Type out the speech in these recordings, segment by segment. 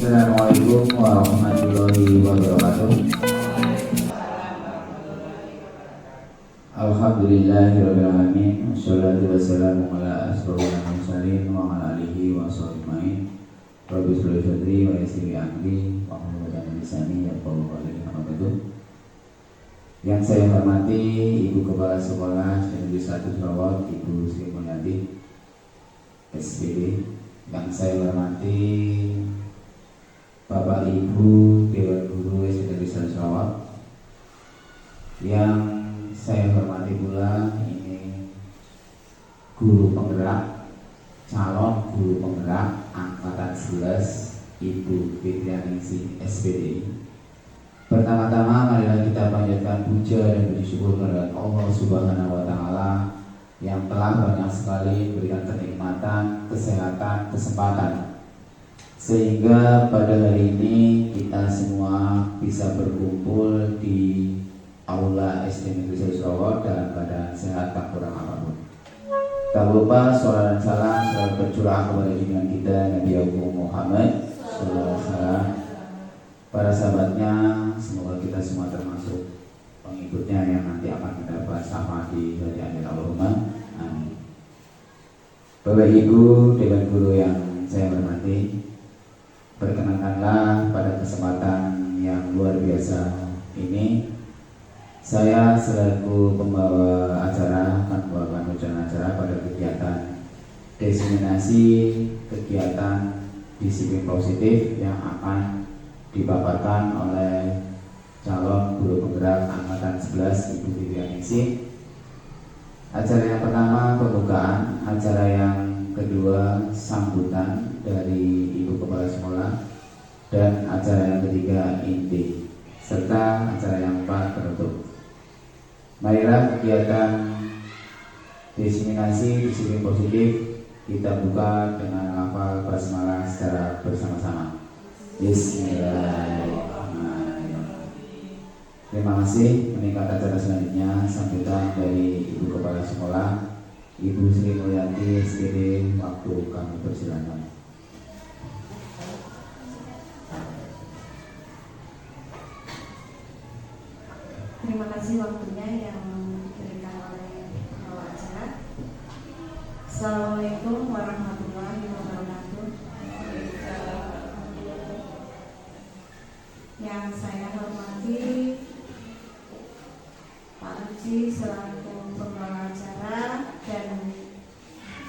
Assalamualaikum warahmatullahi wabarakatuh. Alhamdulillahirrahmanirrahim. Wassalatu wassalamu ala asrofil mursalin wa ala alihi wa sahbihi. Rabbi sholli sadri wa yassir li amri wa hlul 'uqdatam min lisani yafqahu qawli. Yang saya hormati Ibu Kepala Sekolah Negeri 1 Sarawak, Ibu Sri Mulyati SPD. Yang saya hormati Bapak Ibu Dewan Guru SD Negeri 1 Sarawak. Yang saya hormati pula ini guru penggerak, calon guru penggerak angkatan 11 Ibu Fitrianingsih SPD. Pertama-tama marilah kita panjatkan puja dan puji syukur kepada Allah Subhanahu wa taala yang telah banyak sekali memberikan kenikmatan, kesehatan, kesempatan sehingga pada hari ini kita semua bisa berkumpul di Aula SD Negeri 1 Sarawak dalam keadaan sehat tak kurang apapun. Tak lupa salawat dan salam selalu tercurah kepada junjungan kita Nabi Muhammad SAW, para sahabatnya. Semoga kita semua termasuk pengikutnya yang nanti akan mendapat syafaat di hari akhir. Allahumma amin. Bapak Ibu Dewan Guru yang saya hormati, perkenankanlah pada kesempatan yang luar biasa ini saya selaku pembawa acara akan membawakan ucapan acara pada kegiatan diseminasi kegiatan disiplin positif yang akan dipaparkan oleh calon guru penggerak angkatan 11 Ibu Fitrianingsih. Acara yang pertama pembukaan, acara yang kedua sambutan dari Ibu Kepala Sekolah, dan acara yang ketiga inti, serta acara yang keempat penutup. Marilah kegiatan diseminasi disiplin positif kita buka dengan lafal basmalah secara bersama-sama. Bismillahirrahmanirrahim. Terima kasih. Meningkat acara selanjutnya sambutan dari Ibu Kepala Sekolah Ibu Sri Mulyati SPD. Waktu kami persilakan. Terima kasih waktunya yang diberikan oleh pembawa acara. Assalamualaikum warahmatullahi wabarakatuh. Yang saya hormati Pak Uci selaku pembawa acara dan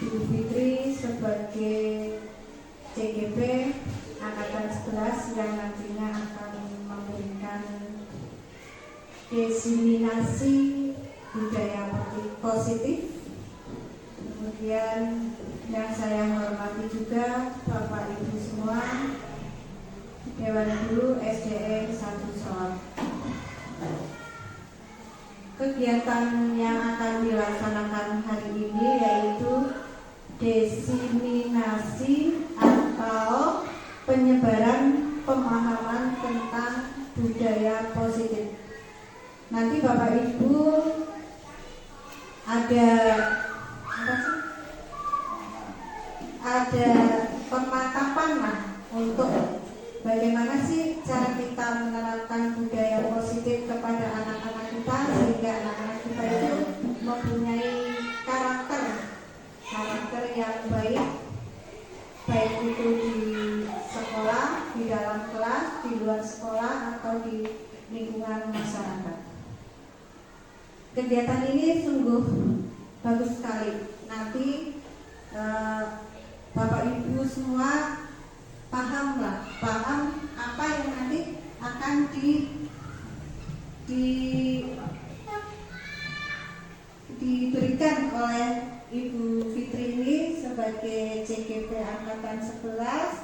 Ibu Fitri sebagai CGP Angkatan 11 yang nantinya akan memberikan diseminasi budaya positif. Kemudian yang saya hormati juga Bapak Ibu semua Dewan Guru SDN 1 Sarawak. Kegiatan yang akan dilaksanakan hari ini yaitu diseminasi atau penyebaran pemahaman tentang budaya positif. Nanti Bapak Ibu ada pemantapan lah untuk bagaimana sih cara kita menerapkan budaya positif kepada anak-anak kita sehingga anak-anak kita itu mempunyai karakter yang baik baik itu di sekolah, di dalam kelas, di luar sekolah, atau di lingkungan masyarakat. Kegiatan ini sungguh bagus sekali. Nanti Bapak Ibu semua paham apa yang nanti akan diberikan oleh Ibu Fitri ini sebagai CGP Angkatan 11.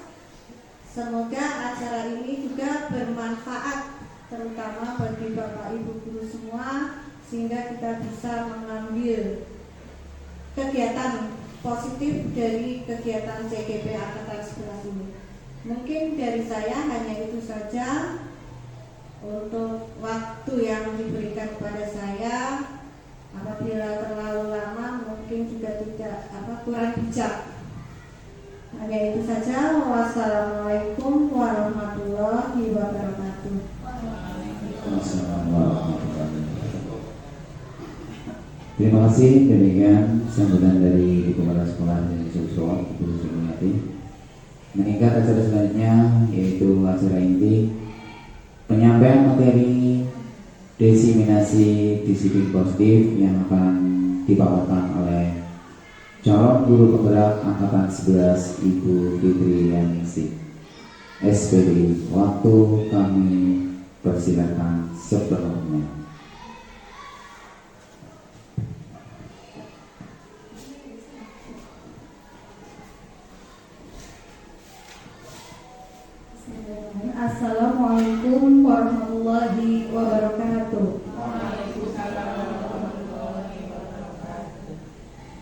Semoga acara ini juga bermanfaat terutama bagi Bapak Ibu guru semua, sehingga kita bisa mengambil kegiatan positif dari kegiatan CGP Angkatan 11 ini. Mungkin dari saya hanya itu saja untuk waktu yang diberikan kepada saya. Apabila terlalu lama mungkin juga tidak kurang bijak. Hanya itu saja. Wassalamualaikum warahmatullahi wabarakatuh. Terima kasih. Demikian sambutan dari Kepala Sekolah dan Siswa Ibu Sumiati. Meningkat acara selanjutnya yaitu acara inti penyampaian materi diseminasi disiplin positif yang akan dibawakan oleh calon guru penggerak angkatan 11 Ibu Fitri Yaningsih SPD. Waktu kami persilakan sepenuhnya. Assalamualaikum warahmatullahi wabarakatuh.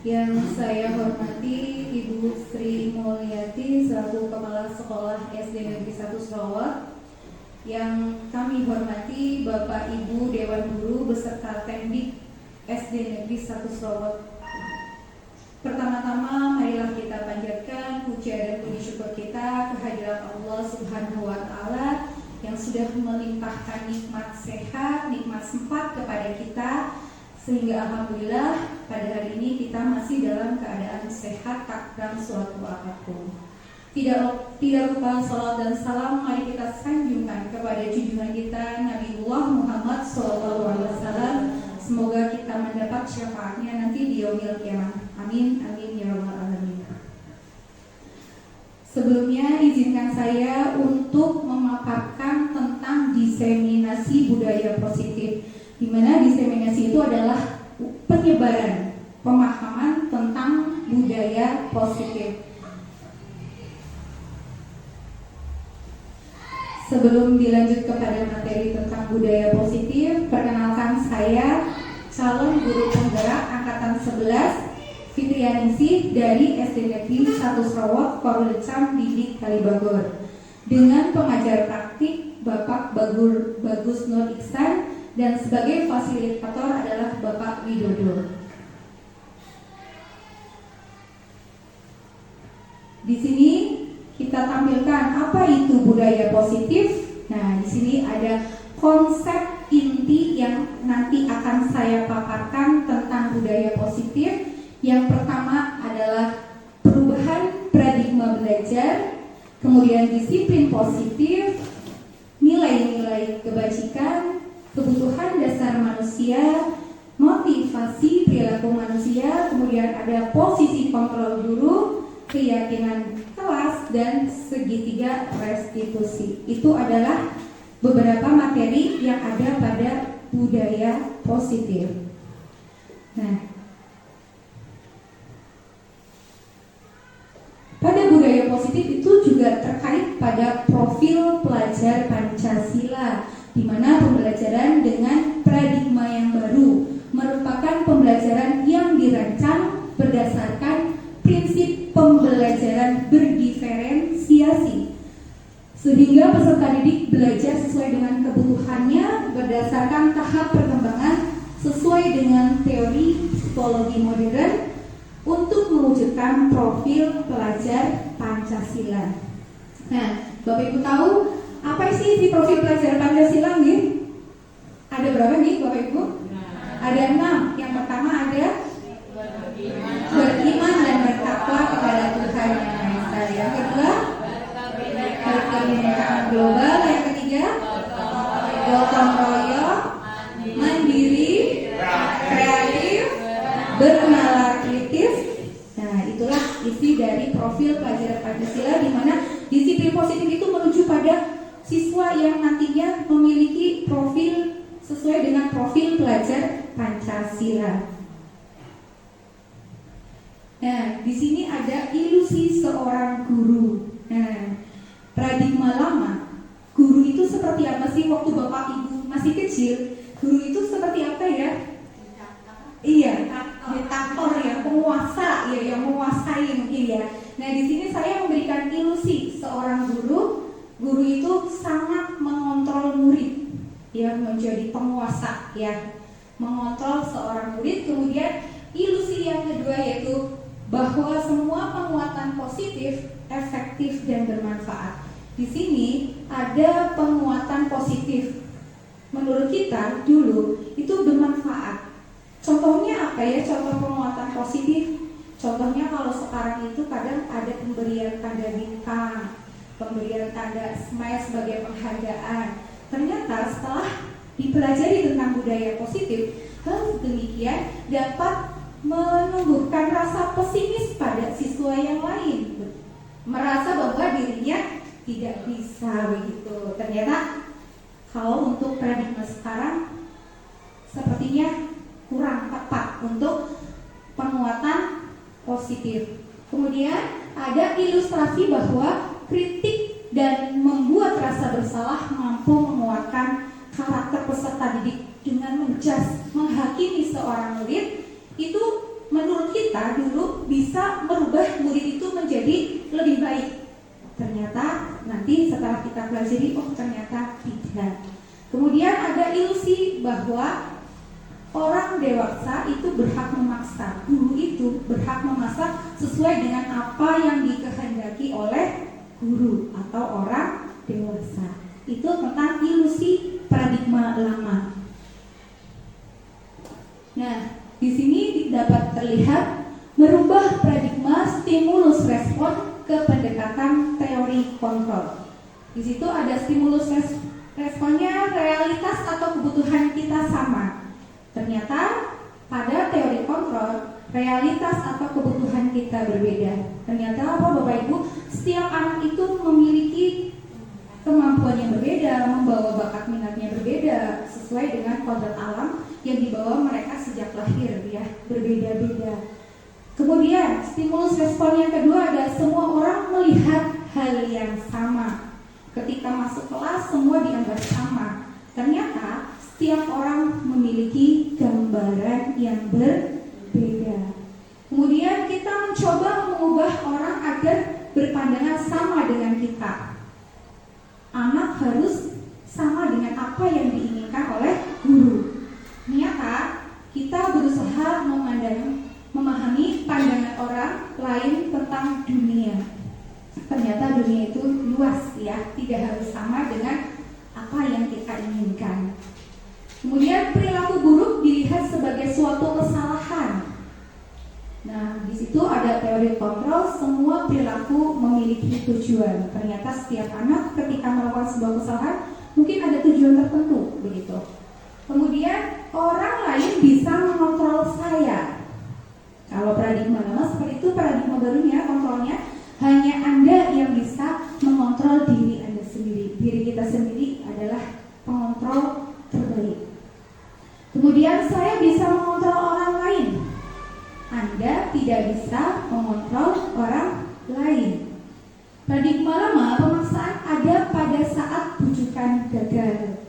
Yang saya hormati Ibu Sri Mulyati selaku Kepala Sekolah SD Negeri 1 Sarawak. Yang kami hormati Bapak Ibu Dewan Guru beserta Tendik SD Negeri 1 Sarawak. Pertama-tama marilah kita panjatkan puja dan puji syukur kita kehadirat Allah Subhanahu wa Ta'ala yang sudah melimpahkan nikmat sehat, nikmat sempat kepada kita, sehingga alhamdulillah pada hari ini kita masih dalam keadaan sehat tak kurang suatu apapun. Tidak lupa salat dan salam mari kita sanjungkan kepada junjungan kita Nabiullah Muhammad SAW. Semoga kita mendapat syafaatnya nanti di yaumil qiyamah. Amin, amin ya rabbal alamin. Sebelumnya izinkan saya untuk memaparkan tentang diseminasi budaya positif, di mana diseminasi itu adalah penyebaran pemahaman tentang budaya positif. Sebelum dilanjut kepada materi tentang budaya positif, perkenalkan saya calon guru penggerak angkatan 11 Fitri Yaningsih dari SD Negeri 1 Sarawak Korlecam Didik Kalibagor, dengan pengajar praktik Bapak Bagus Nur Iksan dan sebagai fasilitator adalah Bapak Widodo. Di sini kita tampilkan apa itu budaya positif. Nah, di sini ada konsep inti yang nanti akan saya paparkan tentang budaya positif. Yang pertama adalah perubahan paradigma belajar, kemudian disiplin positif, nilai-nilai kebajikan, kebutuhan dasar manusia, motivasi perilaku manusia, kemudian ada posisi kontrol guru, keyakinan kelas, dan segitiga restitusi. Itu adalah beberapa materi yang ada pada budaya positif. Nah, pada budaya positif itu juga terkait pada profil pelajar Pancasila, di mana pembelajaran dengan paradigma yang baru merupakan pembelajaran yang dirancang berdasarkan prinsip pembelajaran berdiferensiasi, sehingga peserta didik belajar sesuai dengan kebutuhannya berdasarkan tahap perkembangan sesuai dengan teori psikologi modern untuk mewujudkan profil pelajar Pancasila. Nah, Bapak Ibu tahu apa sih si profil pelajar Pancasila nih? Ada berapa nih Bapak Ibu? Ada 6. Yang pertama ada beriman dan bertakwa kepada Tuhan Yang Maha Esa. Yang pendidikan global. Yang ketiga, gotong royong, mandiri, kreatif, bernalar kritis. Nah, itulah isi dari profil pelajaran Pancasila, di mana disiplin positif itu menuju pada siswa yang nantinya memiliki profil sesuai dengan profil pelajar Pancasila. Nah, di sini ada ilusi seorang guru. Nah, paradigma lama, guru itu seperti apa sih waktu Bapak Ibu masih kecil? Guru itu seperti apa ya? Iya, diktator ya, penguasa ya, yang menguasai mungkin ya. Nah, di sini saya memberikan ilusi seorang guru. Guru itu sangat mengontrol murid, ya, menjadi penguasa ya, mengontrol seorang murid. Kemudian ilusi yang kedua yaitu bahwa semua penguatan positif efektif dan bermanfaat. Di sini ada penguatan positif. Menurut kita dulu itu bermanfaat. Contohnya apa ya? Contoh penguatan positif. Contohnya kalau sekarang itu kadang ada pemberian tanda bintang, pemberian tanda smile sebagai penghargaan. Ternyata setelah dipelajari tentang budaya positif, hal demikian dapat menumbuhkan rasa pesimis pada siswa yang lain, merasa bahwa dirinya tidak bisa begitu. Ternyata kalau untuk paradigma sekarang sepertinya kurang tepat untuk penguatan positif. Kemudian ada ilustrasi bahwa kritik dan membuat rasa bersalah mampu menguatkan karakter peserta didik dengan menghakimi seorang murid. Itu menurut kita dulu bisa merubah murid itu menjadi lebih baik. Ternyata nanti setelah kita pelajari, oh ternyata tidak. Kemudian ada ilusi bahwa orang dewasa itu berhak memaksa, guru itu berhak memaksa sesuai dengan apa yang dikehendaki oleh guru atau orang dewasa. Itu tentang ilusi paradigma lama. Nah, di sini dapat terlihat merubah paradigma stimulus respon ke pendekatan teori kontrol. Di situ ada stimulus responnya realitas atau kebutuhan kita sama. Ternyata pada teori kontrol realitas atau kebutuhan kita berbeda. Ternyata apa Bapak Ibu? Setiap anak itu memiliki kemampuan yang berbeda, membawa bakat minatnya berbeda sesuai dengan kodrat alam yang dibawa mereka sejak lahir ya, berbeda-beda. Kemudian stimulus respon yang kedua ada semua orang melihat hal yang sama. Ketika masuk kelas semua dianggap sama. Ternyata setiap orang memiliki gambaran yang berbeda. Kemudian kita mencoba mengubah orang agar berpandangan sama dengan kita. Anak harus sama dengan apa yang diinginkan oleh guru. Ternyata kita berusaha memahami pandangan orang lain tentang dunia. Ternyata dunia itu luas ya, tidak harus sama dengan apa yang kita inginkan. Kemudian perilaku buruk dilihat sebagai suatu kesalahan. Nah, di situ ada teori kontrol, semua perilaku memiliki tujuan. Ternyata setiap anak ketika melakukan sebuah kesalahan mungkin ada tujuan tertentu begitu. Kemudian orang lain bisa mengontrol saya. Kalau paradigma lama seperti itu, paradigma barunya kontrolnya hanya Anda yang bisa mengontrol diri Anda sendiri. Diri kita sendiri adalah pengontrol terbaik. Kemudian saya bisa mengontrol orang lain. Anda tidak bisa mengontrol orang lain. Paradigma lama, pemaksaan ada pada saat bujukan gagal.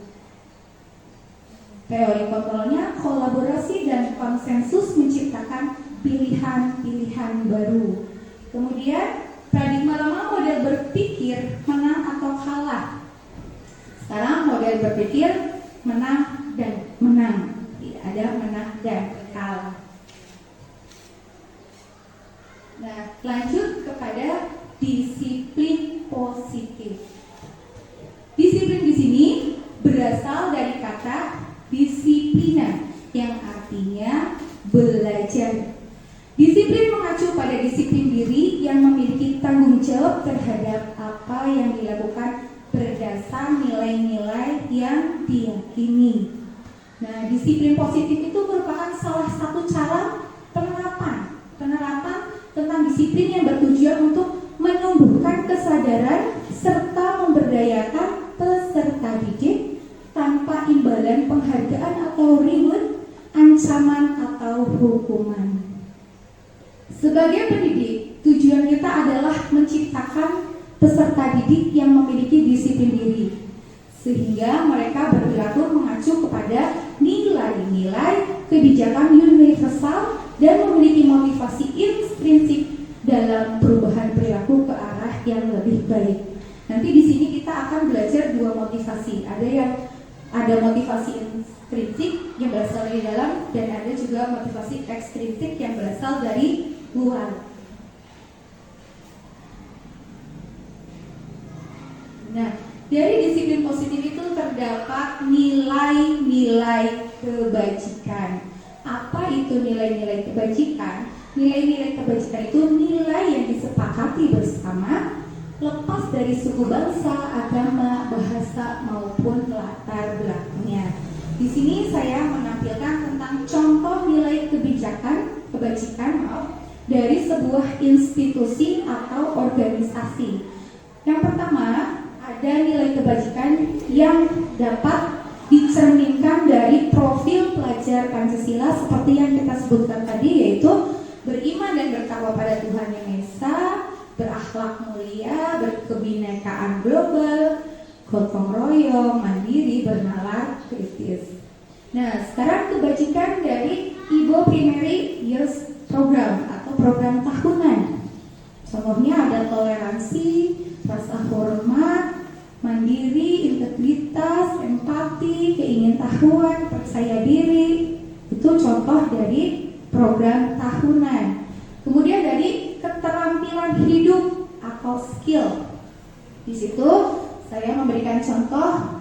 Teori kontrolnya kolaborasi dan konsensus menciptakan pilihan-pilihan baru. Kemudian paradigma lama model berpikir menang atau kalah. Sekarang model berpikir menang dan menang. Tidak ada menang dan kalah. Nah, lanjut kepada disiplin positif. Disiplin di sini berasal dari kata disiplina yang artinya belajar. Disiplin mengacu pada disiplin diri yang memiliki tanggung jawab terhadap apa yang dilakukan ini. Nah, disiplin positif itu merupakan salah satu cara penerapan tentang disiplin yang bertujuan untuk menumbuhkan kesadaran serta memberdayakan peserta didik tanpa imbalan penghargaan atau reward, ancaman atau hukuman. Sebagai pendidik, tujuan kita adalah menciptakan peserta didik yang memiliki disiplin diri, sehingga mereka berperilaku mengacu kepada nilai-nilai kebijakan universal dan memiliki motivasi intrinsik dalam perubahan perilaku ke arah yang lebih baik. Nanti di sini kita akan belajar dua motivasi. Ada motivasi intrinsik yang berasal dari dalam, dan ada juga motivasi ekstrinsik yang berasal dari luar. Nah, dari disiplin positif itu terdapat nilai-nilai kebajikan. Apa itu nilai-nilai kebajikan? Nilai-nilai kebajikan itu nilai yang disepakati bersama, lepas dari suku bangsa, agama, bahasa maupun latar belakangnya. Di sini saya menampilkan tentang contoh nilai kebajikan dari sebuah institusi atau organisasi. Yang pertama, ada nilai kebajikan yang dapat dicerminkan dari profil pelajar Pancasila seperti yang kita sebutkan tadi, yaitu beriman dan bertakwa pada Tuhan Yang Maha Esa, berakhlak mulia, berkebinekaan global, gotong royong, mandiri, bernalar kritis. Nah, sekarang kebajikan dari Ibo Primary Years Program atau program tahunan. Contohnya ada toleransi, rasa hormat, mandiri, integritas, empati, keingintahuan, percaya diri. Itu contoh dari program tahunan. Kemudian dari keterampilan hidup atau skill. Di situ saya memberikan contoh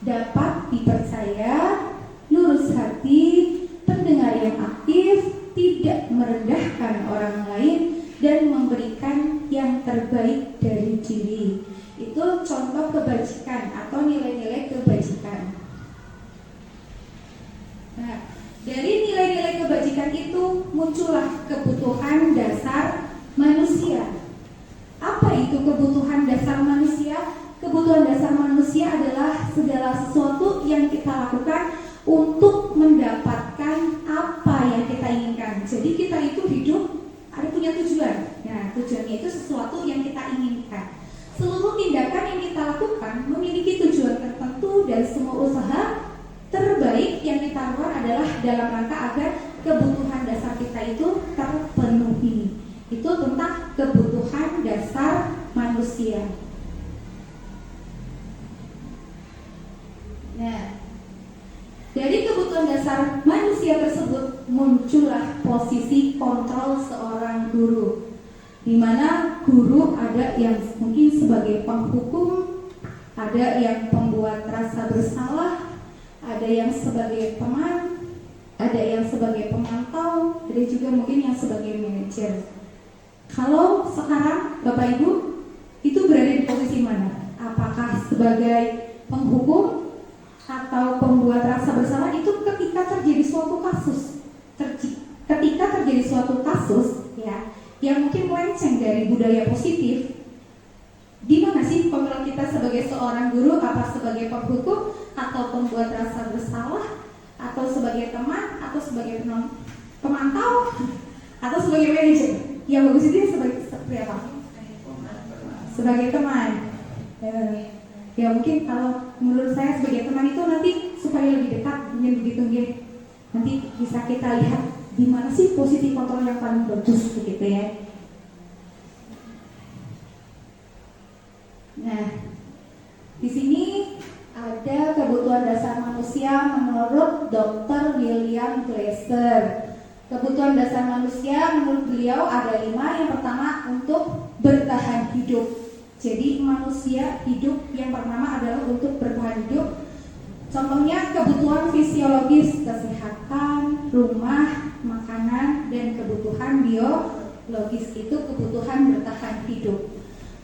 dapat dipercaya, lurus hati, pendengar yang aktif, tidak merendahkan orang lain, dan memberikan yang terbaik dari diri. Itu contoh kebajikan atau nilai-nilai kebajikan. Nah, dari nilai-nilai kebajikan itu muncullah kebutuhan dasar manusia. Apa itu kebutuhan dasar manusia? Kebutuhan dasar manusia adalah segala sesuatu yang kita lakukan untuk mendapatkan apa yang kita inginkan. Jadi kita itu hidup ada punya tujuan. Nah, tujuannya itu sesuatu yang kita inginkan. Seluruh tindakan yang kita lakukan memiliki tujuan tertentu, dan semua usaha terbaik yang kita lakukan adalah dalam rangka agar kebutuhan dasar kita itu terpenuhi. Itu tentang kebutuhan dasar manusia. Nah, dari kebutuhan dasar manusia tersebut muncullah posisi kontrol seorang guru, di mana guru ada yang mungkin sebagai penghukum, ada yang pembuat rasa bersalah, ada yang sebagai teman, ada yang sebagai pemantau, ada juga mungkin yang sebagai manajer. Kalau sekarang Bapak Ibu itu berada di posisi mana? Apakah sebagai penghukum atau pembuat rasa bersalah? Itu ketika terjadi suatu kasus, ya, yang mungkin melenceng dari budaya positif, di mana sih kontrol kita sebagai seorang guru? Apa sebagai penghukum, atau pembuat rasa bersalah, atau sebagai teman, atau sebagai pemantau, atau sebagai manajer? Yang bagus itu seperti apa? Sebagai teman. Ya mungkin kalau menurut saya sebagai teman itu nanti supaya lebih dekat, begitu. Nanti bisa kita lihat di mana sih posisi kontrol yang paling bagus, begitu ya. Nah, di sini ada kebutuhan dasar manusia menurut Dr. William Glasser. Kebutuhan dasar manusia menurut beliau ada 5. Yang pertama, untuk bertahan hidup. Jadi manusia hidup yang pertama adalah untuk bertahan hidup. Contohnya kebutuhan fisiologis, kesehatan, rumah, makanan, dan kebutuhan biologis, itu kebutuhan bertahan hidup.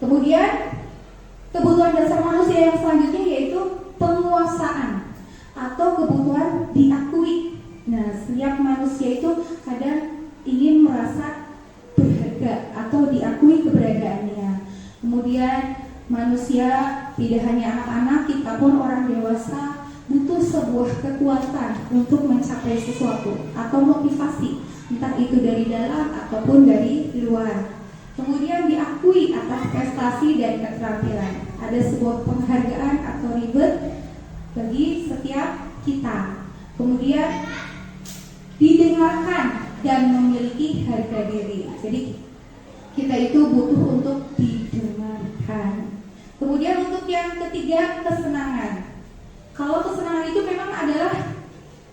Kemudian kebutuhan dasar manusia yang selanjutnya yaitu penguasaan. atau kebutuhan diakui. Nah, setiap manusia itu kadang ingin merasa berharga atau diakui keberadaannya. Kemudian manusia, tidak hanya anak-anak, kita pun orang dewasa butuh sebuah kekuatan untuk mencapai sesuatu atau motivasi, entah itu dari dalam ataupun dari luar. Kemudian diakui atas prestasi dan keterampilan. Ada sebuah penghargaan atau reward bagi setiap kita. Kemudian didengarkan dan memiliki harga diri. Jadi kita itu butuh untuk didengarkan. Kemudian untuk yang ketiga, kesenangan. Kalau kesenangan itu memang adalah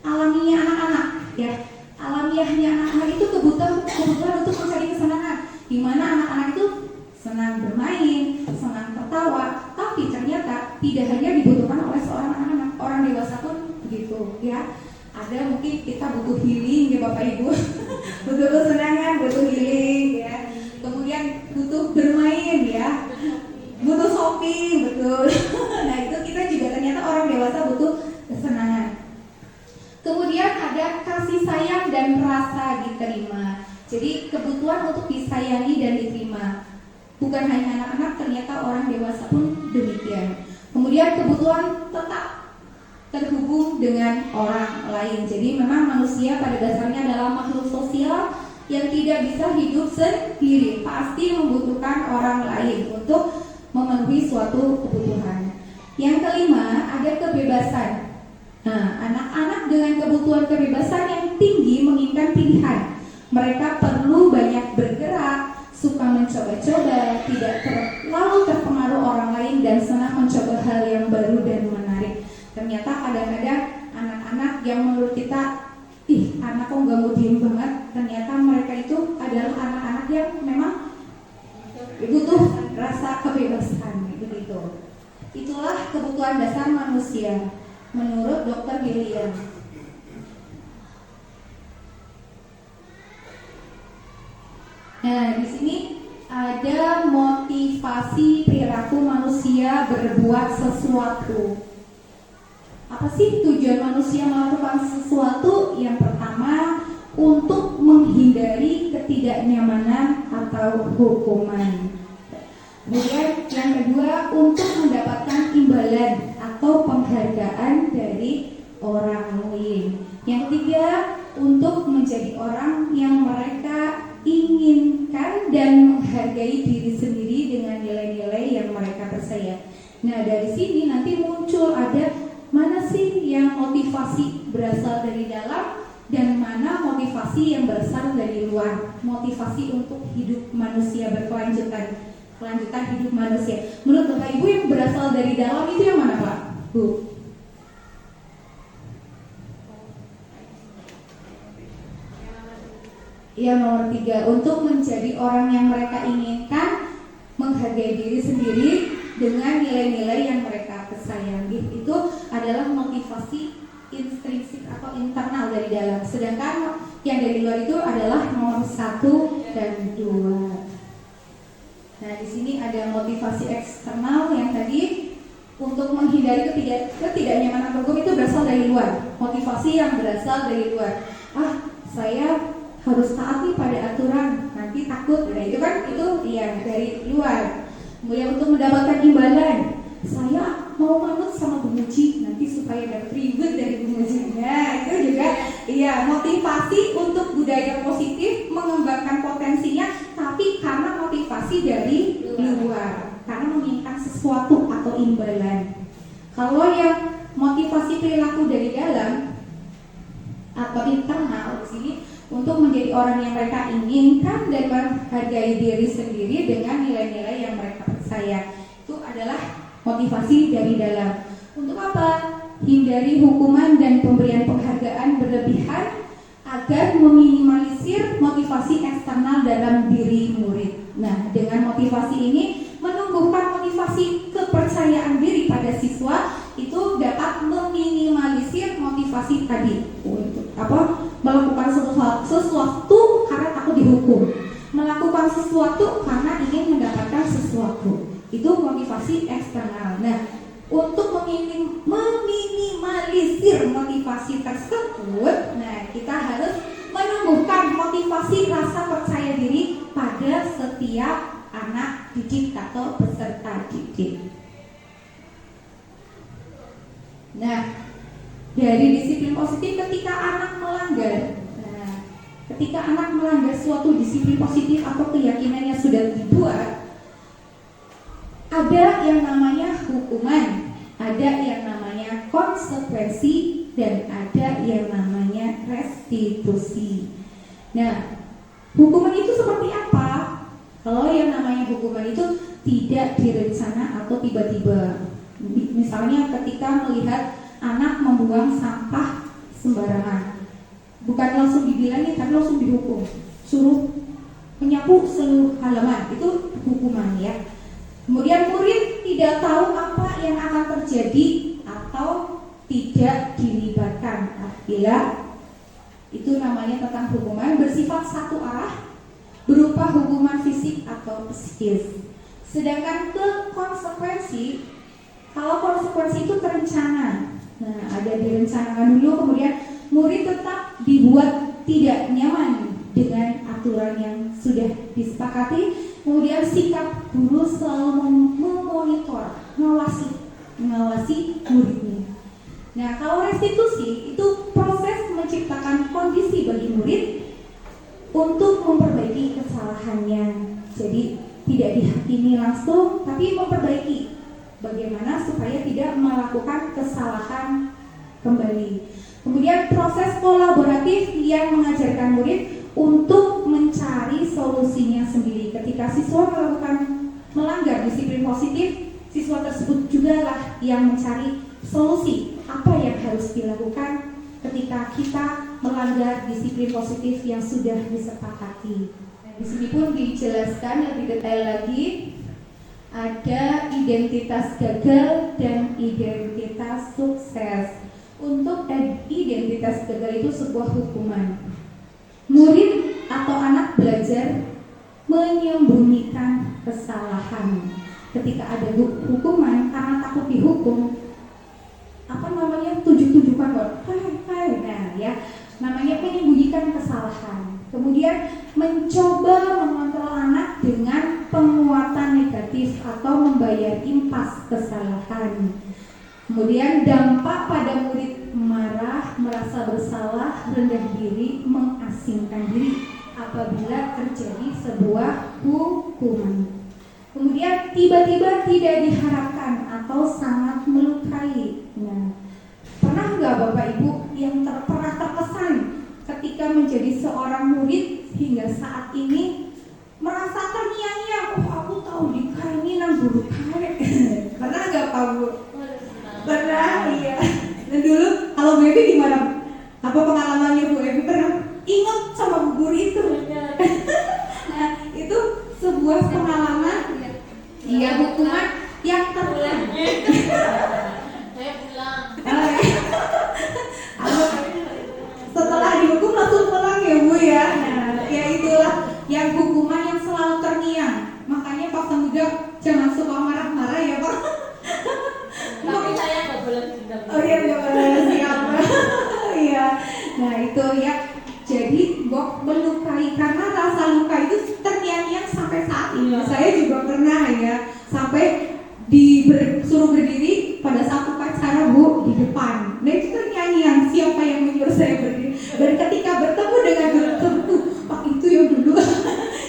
alamiah anak-anak, ya. Alamiahnya anak-anak itu kebutuhan untuk mencari kesenangan, di mana anak-anak itu senang bermain, senang tertawa. Tapi ternyata tidak hanya dibutuhkan oleh seorang anak-anak, orang dewasa pun begitu, ya. Ada mungkin kita butuh healing, ya Bapak Ibu. Butuh kesenangan, butuh healing, ya. Kemudian butuh bermain, ya. Butuh shopping, betul. Nah, itu kita juga ternyata orang dewasa butuh kesenangan. Kemudian ada kasih sayang dan rasa diterima. Jadi kebutuhan untuk disayangi dan diterima. Bukan hanya anak-anak, ternyata orang dewasa pun demikian. Kemudian kebutuhan tetap terhubung dengan orang lain. Jadi memang manusia pada dasarnya adalah makhluk sosial yang tidak bisa hidup sendiri. Pasti membutuhkan orang lain untuk memenuhi suatu kebutuhan. Yang kelima, ada kebebasan. Nah, anak-anak dengan kebutuhan kebebasan yang tinggi menginginkan pilihan. Mereka perlu banyak bergerak, suka mencoba-coba, tidak terlalu terpengaruh orang lain, dan senang mencoba hal yang baru dan menarik. Ternyata kadang-kadang anak-anak yang menurut kita, anak kok gak mau diem banget, ternyata mereka itu adalah anak-anak yang memang butuh rasa kebebasan, begitu. Itulah kebutuhan dasar manusia menurut Dr. William. Nah, di sini ada motivasi perilaku manusia berbuat sesuatu. Apa sih tujuan manusia melakukan sesuatu? Yang pertama, untuk menghindari ketidaknyamanan atau hukuman. Kemudian yang kedua, untuk mendapatkan imbalan atau penghargaan dari orang lain. Yang ketiga, untuk menjadi orang yang mereka inginkan dan menghargai diri sendiri dengan nilai-nilai yang mereka percaya. Nah, dari sini nanti muncul ada mana sih yang motivasi berasal dari dalam dan mana motivasi yang berasal dari luar. Motivasi untuk hidup manusia berkelanjutan, kelanjutan hidup manusia. Menurut Bapak Ibu, yang berasal dari dalam itu yang mana, Pak? Bu? Yang nomor 3, untuk menjadi orang yang mereka inginkan, menghargai diri sendiri dengan nilai-nilai yang mereka sayangi. Itu adalah motivasi intrinsik atau internal dari dalam. Sedangkan yang dari luar itu adalah nomor 1 dan 2. Nah, di sini ada motivasi eksternal yang tadi untuk menghindari ketidaknyamanan hukum, itu berasal dari luar. Motivasi yang berasal dari luar. Saya harus taat nih pada aturan, nanti takut. Nah, itu kan yang dari luar. Kemudian untuk mendapatkan imbalan, saya mau manut sama Bu Muji, nanti supaya dapat reward dari Bu Muji. Nah, itu juga motivasi untuk budaya positif, mengembangkan potensinya, tapi karena motivasi dari luar, karena menginginkan sesuatu atau imbalan. Kalau yang motivasi perilaku dari dalam atau internal di sini, untuk menjadi orang yang mereka inginkan dan menghargai diri sendiri dengan nilai-nilai yang mereka percaya. Itu adalah motivasi dari dalam. Untuk apa? Hindari hukuman dan pemberian penghargaan berlebihan agar meminimalisir motivasi eksternal dalam diri murid. Nah, dengan motivasi ini menumbuhkan motivasi kepercayaan diri pada siswa, itu dapat meminimalisir motivasi tadi untuk melakukan sesuatu karena takut dihukum, melakukan sesuatu karena ingin mendapatkan sesuatu. Itu motivasi eksternal. Nah, Untuk meminimalisir motivasi tersebut, nah kita harus menumbuhkan motivasi rasa percaya diri pada setiap anak didik atau peserta didik. Nah, dari disiplin positif ketika anak melanggar, ketika anak melanggar suatu disiplin positif atau keyakinan yang sudah dibuat, ada yang namanya hukuman, ada yang namanya konsekuensi, dan ada yang namanya restitusi. Nah, hukuman itu seperti apa? Kalau yang namanya hukuman itu tidak direncana atau tiba-tiba. Misalnya ketika melihat anak membuang sampah sembarangan, bukan langsung dibilangin, tapi langsung dihukum, suruh menyapu seluruh halaman, itu hukuman ya. Kemudian murid tidak tahu apa yang akan terjadi atau tidak dilibatkan, apabila itu namanya tentang hukuman bersifat satu arah, berupa hukuman fisik atau psikis. Sedangkan ke konsekuensi, kalau konsekuensi itu terencana, nah ada direncanakan dulu, kemudian murid tetap dibuat tidak nyaman dengan aturan yang sudah disepakati, kemudian sikap guru selalu memonitor, mengawasi muridnya. Nah, kalau restitusi itu proses menciptakan kondisi bagi murid untuk memperbaiki kesalahannya. Jadi tidak dihakimi langsung, tapi memperbaiki bagaimana supaya tidak melakukan kesalahan kembali. Kemudian proses kolaboratif yang mengajarkan murid untuk mencari solusinya sendiri. Ketika siswa melanggar disiplin positif, siswa tersebut juga lah yang mencari solusi apa yang harus dilakukan ketika kita melanggar disiplin positif yang sudah disepakati. Nah, di sini pun dijelaskan lebih detail lagi, ada identitas gagal dan identitas sukses. Untuk identitas gagal itu sebuah hukuman. Murid atau anak belajar menyembunyikan kesalahan. Ketika ada hukuman, karena takut dihukum, tujukan, nah ya, namanya menyembunyikan kesalahan. Kemudian mencoba mengontrol anak dengan penguatan negatif atau membayar impas kesalahan. Kemudian dampak pada murid marah, merasa bersalah, rendah diri, mengasingkan diri apabila terjadi sebuah hukuman. Kemudian tiba-tiba tidak diharapkan atau sangat melukai. Nah, pernah nggak Bapak Ibu yang pernah terkesan ketika menjadi seorang murid hingga saat ini merasa terngiang-ngiang, oh aku tahu di ini nang guru karet. Pernah nggak Pak Bu? Pernah, iya. Dan dulu kalau Baby gimana? Apa pengalamannya Bu Evi? Pernah ingat sama bu guru itu? Nah, itu sebuah pengalaman, iya, hukuman yang terkenal. Saya pulang. Setelah dihukum langsung pulang ya Bu ya. Nah, ya itulah yang hukuman yang selalu terngiang. Makanya Pak Pemuda jangan suka marah-marah ya Pak. Tapi saya nggak boleh dendam. Oh iya, nggak boleh siapa. Iya. Nah itu ya. Jadi melukai, karena rasa luka itu terngiang-ngiang sampai saat ini. Saya juga pernah ya sampai disuruh berdiri pada saat upacara Bu di depan. Nah itu terngiang-ngiang, siapa yang menyuruh saya berdiri? Dan ketika bertemu dengan guru tertentu, Pak itu yang dulu.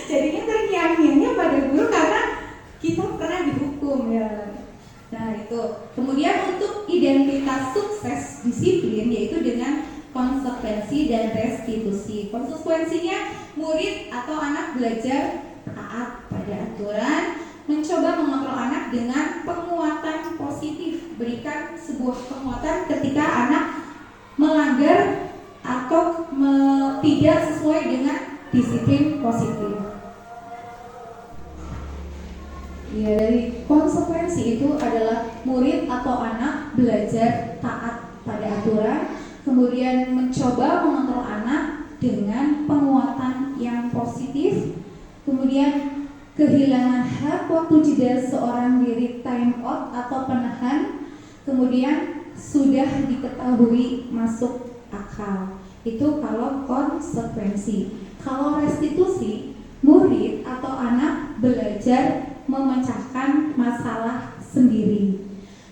Jadinya terngiang-ngiangnya pada guru karena kita pernah dihukum ya. Nah itu. Kemudian untuk identitas sukses disiplin yaitu dengan konsekuensi dan restitusi. Konsekuensinya murid atau anak belajar taat pada aturan, mencoba mengontrol anak dengan penguatan positif. Berikan sebuah penguatan ketika anak melanggar atau tidak sesuai dengan disiplin positif. Ya, dari konsekuensi itu adalah murid atau anak belajar taat pada aturan, kemudian mencoba mengontrol anak dengan penguatan yang positif, kemudian kehilangan hak waktu jeda seorang diri time out atau penahan, Kemudian sudah diketahui masuk akal. Itu kalau konsekuensi. Kalau restitusi, murid atau anak belajar memecahkan masalah sendiri.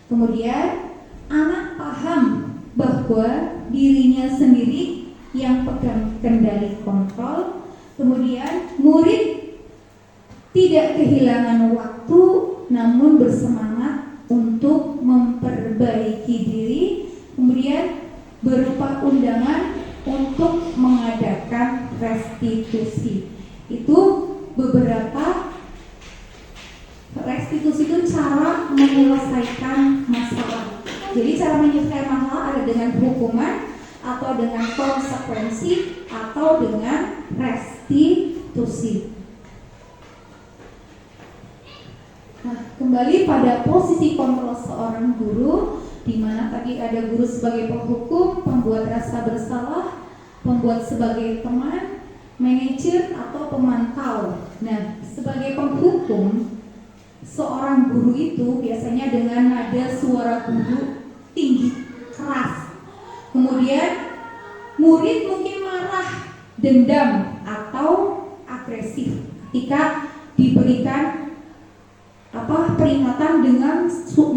Kemudian anak paham bahwa dirinya sendiri yang pegang kendali kontrol. Kemudian murid tidak kehilangan waktu namun bersemangat untuk memperbaiki diri. Kemudian berupa undangan untuk mengadakan restitusi. Itu beberapa restitusi itu cara menyelesaikan masalah. Jadi cara menyelesaikan masalah ada dengan hukuman atau dengan konsekuensi atau dengan restitusi. Nah, kembali pada posisi kontrol seorang guru, di mana tadi ada guru sebagai penghukum, pembuat rasa bersalah, pembuat sebagai teman, manajer atau pemantau. Nah, sebagai penghukum, seorang guru itu biasanya dengan nada suara guru tinggi, keras. Kemudian murid mungkin marah, dendam atau agresif ketika diberikan peringatan dengan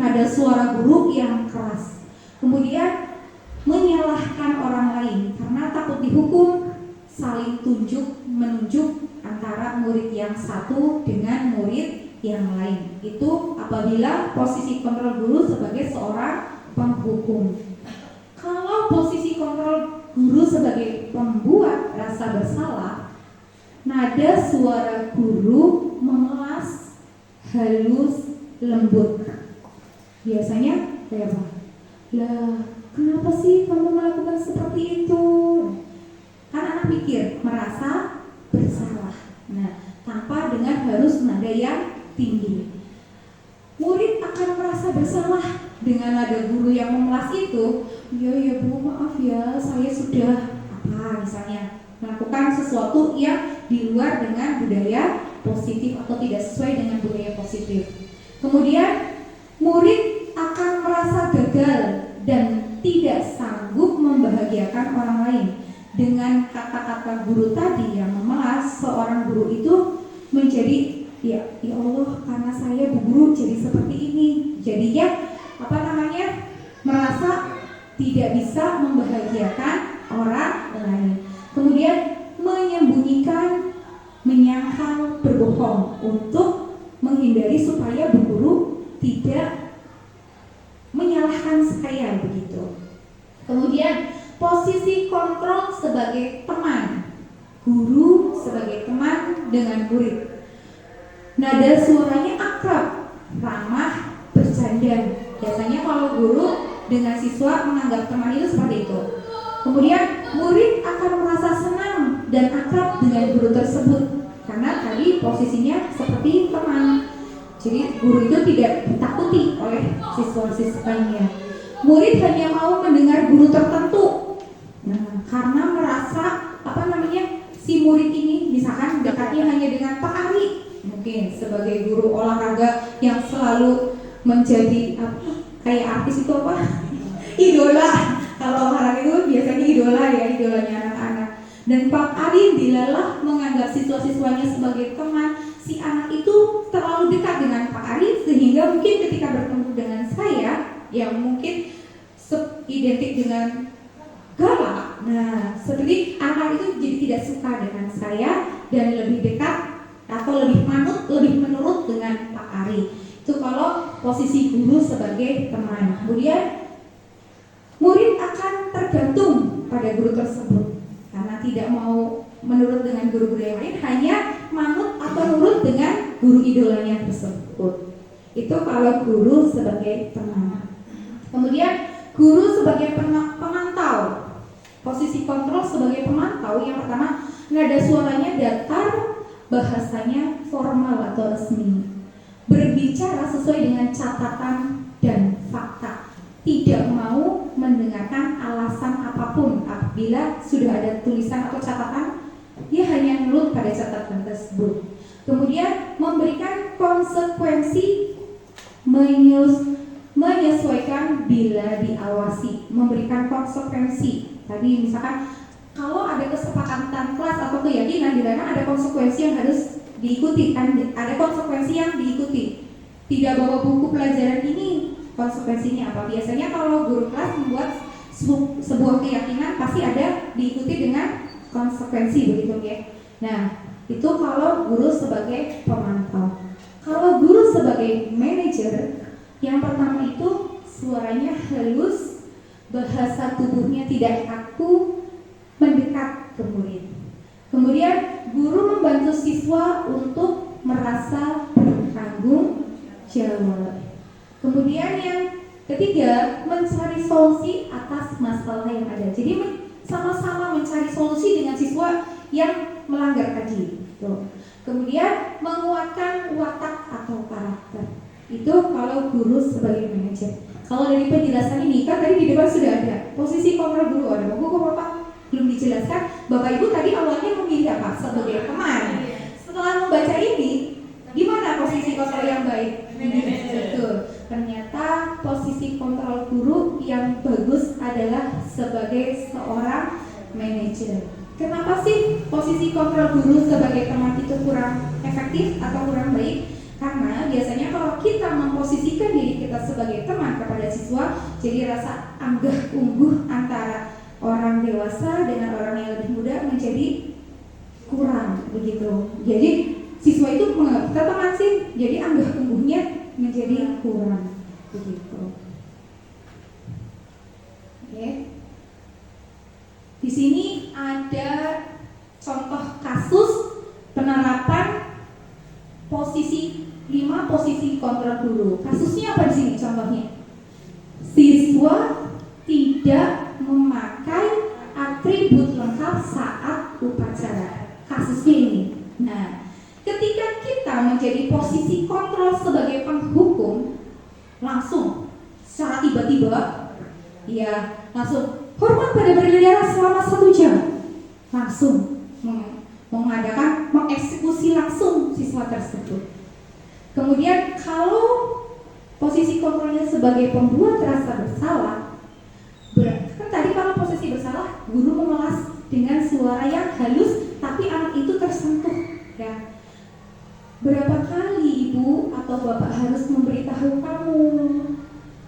nada suara guru yang keras. Kemudian menyalahkan orang lain karena takut dihukum, saling tunjuk menunjuk antara murid yang satu dengan murid yang lain. Itu apabila posisi kontrol guru sebagai seorang penghukum. Kalau posisi kontrol guru sebagai pembuat rasa bersalah, nada suara guru memelas, halus, lembut. Biasanya kayak apa? Lah, kenapa sih kamu melakukan seperti itu? Kan anak pikir, merasa bersalah. Nah, tanpa dengan harus nada yang tinggi. Murid akan merasa bersalah dengan nada guru yang memelas itu. Ya bu, maaf ya, saya sudah misalnya melakukan sesuatu yang di luar dengan budaya positif atau tidak sesuai dengan budaya positif. Kemudian murid akan merasa gagal dan tidak sanggup membahagiakan orang lain. Dengan kata-kata guru tadi yang memelas, seorang guru itu menjadi ya Allah, karena saya bu guru jadi seperti ini. Jadinya merasa tidak bisa membahagiakan orang lain. Kemudian menyembunyikan, menyangkal, berbohong untuk menghindari supaya bu guru tidak menyalahkan saya begitu. Kemudian posisi kontrol sebagai teman, guru sebagai teman dengan murid. Nada suaranya akrab, ramah, bercanda. Biasanya kalau guru dengan siswa menganggap teman itu seperti itu. Kemudian murid akan merasa senang dan akrab dengan guru tersebut karena tadi posisinya seperti teman. Jadi guru itu tidak ditakuti oleh siswa-siswanya. Murid hanya mau mendengar guru tertentu. Nah, karena merasa si murid ini misalkan dekatnya hanya dengan Pak Ari, mungkin sebagai guru olahraga yang selalu menjadi kayak artis itu idola. Kalau olahraga itu biasanya idola ya, idolanya anak-anak. Dan Pak Ari dilalah menganggap siswa-siswanya sebagai teman. Si anak itu terlalu dekat dengan Pak Ari sehingga mungkin ketika bertemu dengan saya yang mungkin identik dengan galak. Nah, seperti anak itu jadi tidak suka dengan saya dan lebih dekat atau lebih manut, lebih menurut dengan Pak Ari. Itu kalau posisi guru sebagai teman. Kemudian murid akan tergantung pada guru tersebut karena tidak mau menurut dengan guru-guru yang lain, hanya manut atau nurut dengan guru idolanya tersebut. Itu kalau guru sebagai teman. Kemudian guru sebagai pemantau. Posisi kontrol sebagai pemantau, yang pertama, nada suaranya datar, bahasanya formal atau resmi. Berbicara sesuai dengan catatan dan fakta. Tidak mau mendengarkan alasan apapun apabila sudah ada tulisan atau catatan, dia hanya nurut pada catatan tersebut. Kemudian memberikan konsekuensi, menyesuaikan bila diawasi, memberikan konsekuensi. Tadi misalkan kalau ada kesepakatan kelas atau keyakinan, di mana ada konsekuensi yang harus diikuti, kan ada konsekuensi yang diikuti. Tidak bawa buku pelajaran ini, konsekuensinya apa? Biasanya kalau guru kelas membuat sebuah keyakinan pasti ada diikuti dengan konsekuensi, begitu ya. Nah, itu kalau guru sebagai pemantau. Kalau guru sebagai manajer, yang pertama itu suaranya halus, bahasa tubuhnya tidak kaku, mendekat ke murid. Kemudian guru membantu siswa untuk merasa bertanggung jawab. Kemudian yang ketiga, mencari solusi atas masalah yang ada. Jadi sama-sama mencari solusi dengan siswa yang melanggar tadi. Kemudian menguatkan watak atau karakter. Itu kalau guru sebagai manajer. Kalau dari penjelasan ini, kan tadi di depan sudah ada posisi kontrol guru, ada buku Bapak belum dijelaskan. Bapak Ibu tadi awalnya memilih apa? Sebagai teman. Setelah membaca ini, gimana posisi kontrol yang baik? Betul. Ternyata posisi kontrol guru yang bagus adalah sebagai seorang manajer. Kenapa sih posisi kontrol guru sebagai teman itu kurang efektif atau kurang baik? Karena biasanya kalau kita memposisikan diri kita sebagai teman kepada siswa, jadi rasa anggah ungguh antara orang dewasa dengan orang yang lebih muda menjadi kurang, begitu. Jadi siswa itu menganggap kita teman sih, jadi anggah ungguhnya menjadi kurang, begitu. Oke. Di sini ada contoh kasus penerapan posisi 5 posisi kontrol guru. Kasusnya apa di sini contohnya? Siswa tidak memakai atribut lengkap saat upacara. Kasusnya ini. Nah, ketika kita menjadi posisi kontrol sebagai penghukum, langsung secara tiba-tiba, ya langsung hormat pada bernegara selama 1 jam, langsung mengadakan mengeksekusi langsung siswa tersebut. Kemudian kalau posisi kontrolnya sebagai pembuat rasa bersalah, kan tadi kalau posisi bersalah guru memelas dengan suara yang halus, tapi anak itu tersentuh, ya. Berapa kali ibu atau bapak harus memberitahu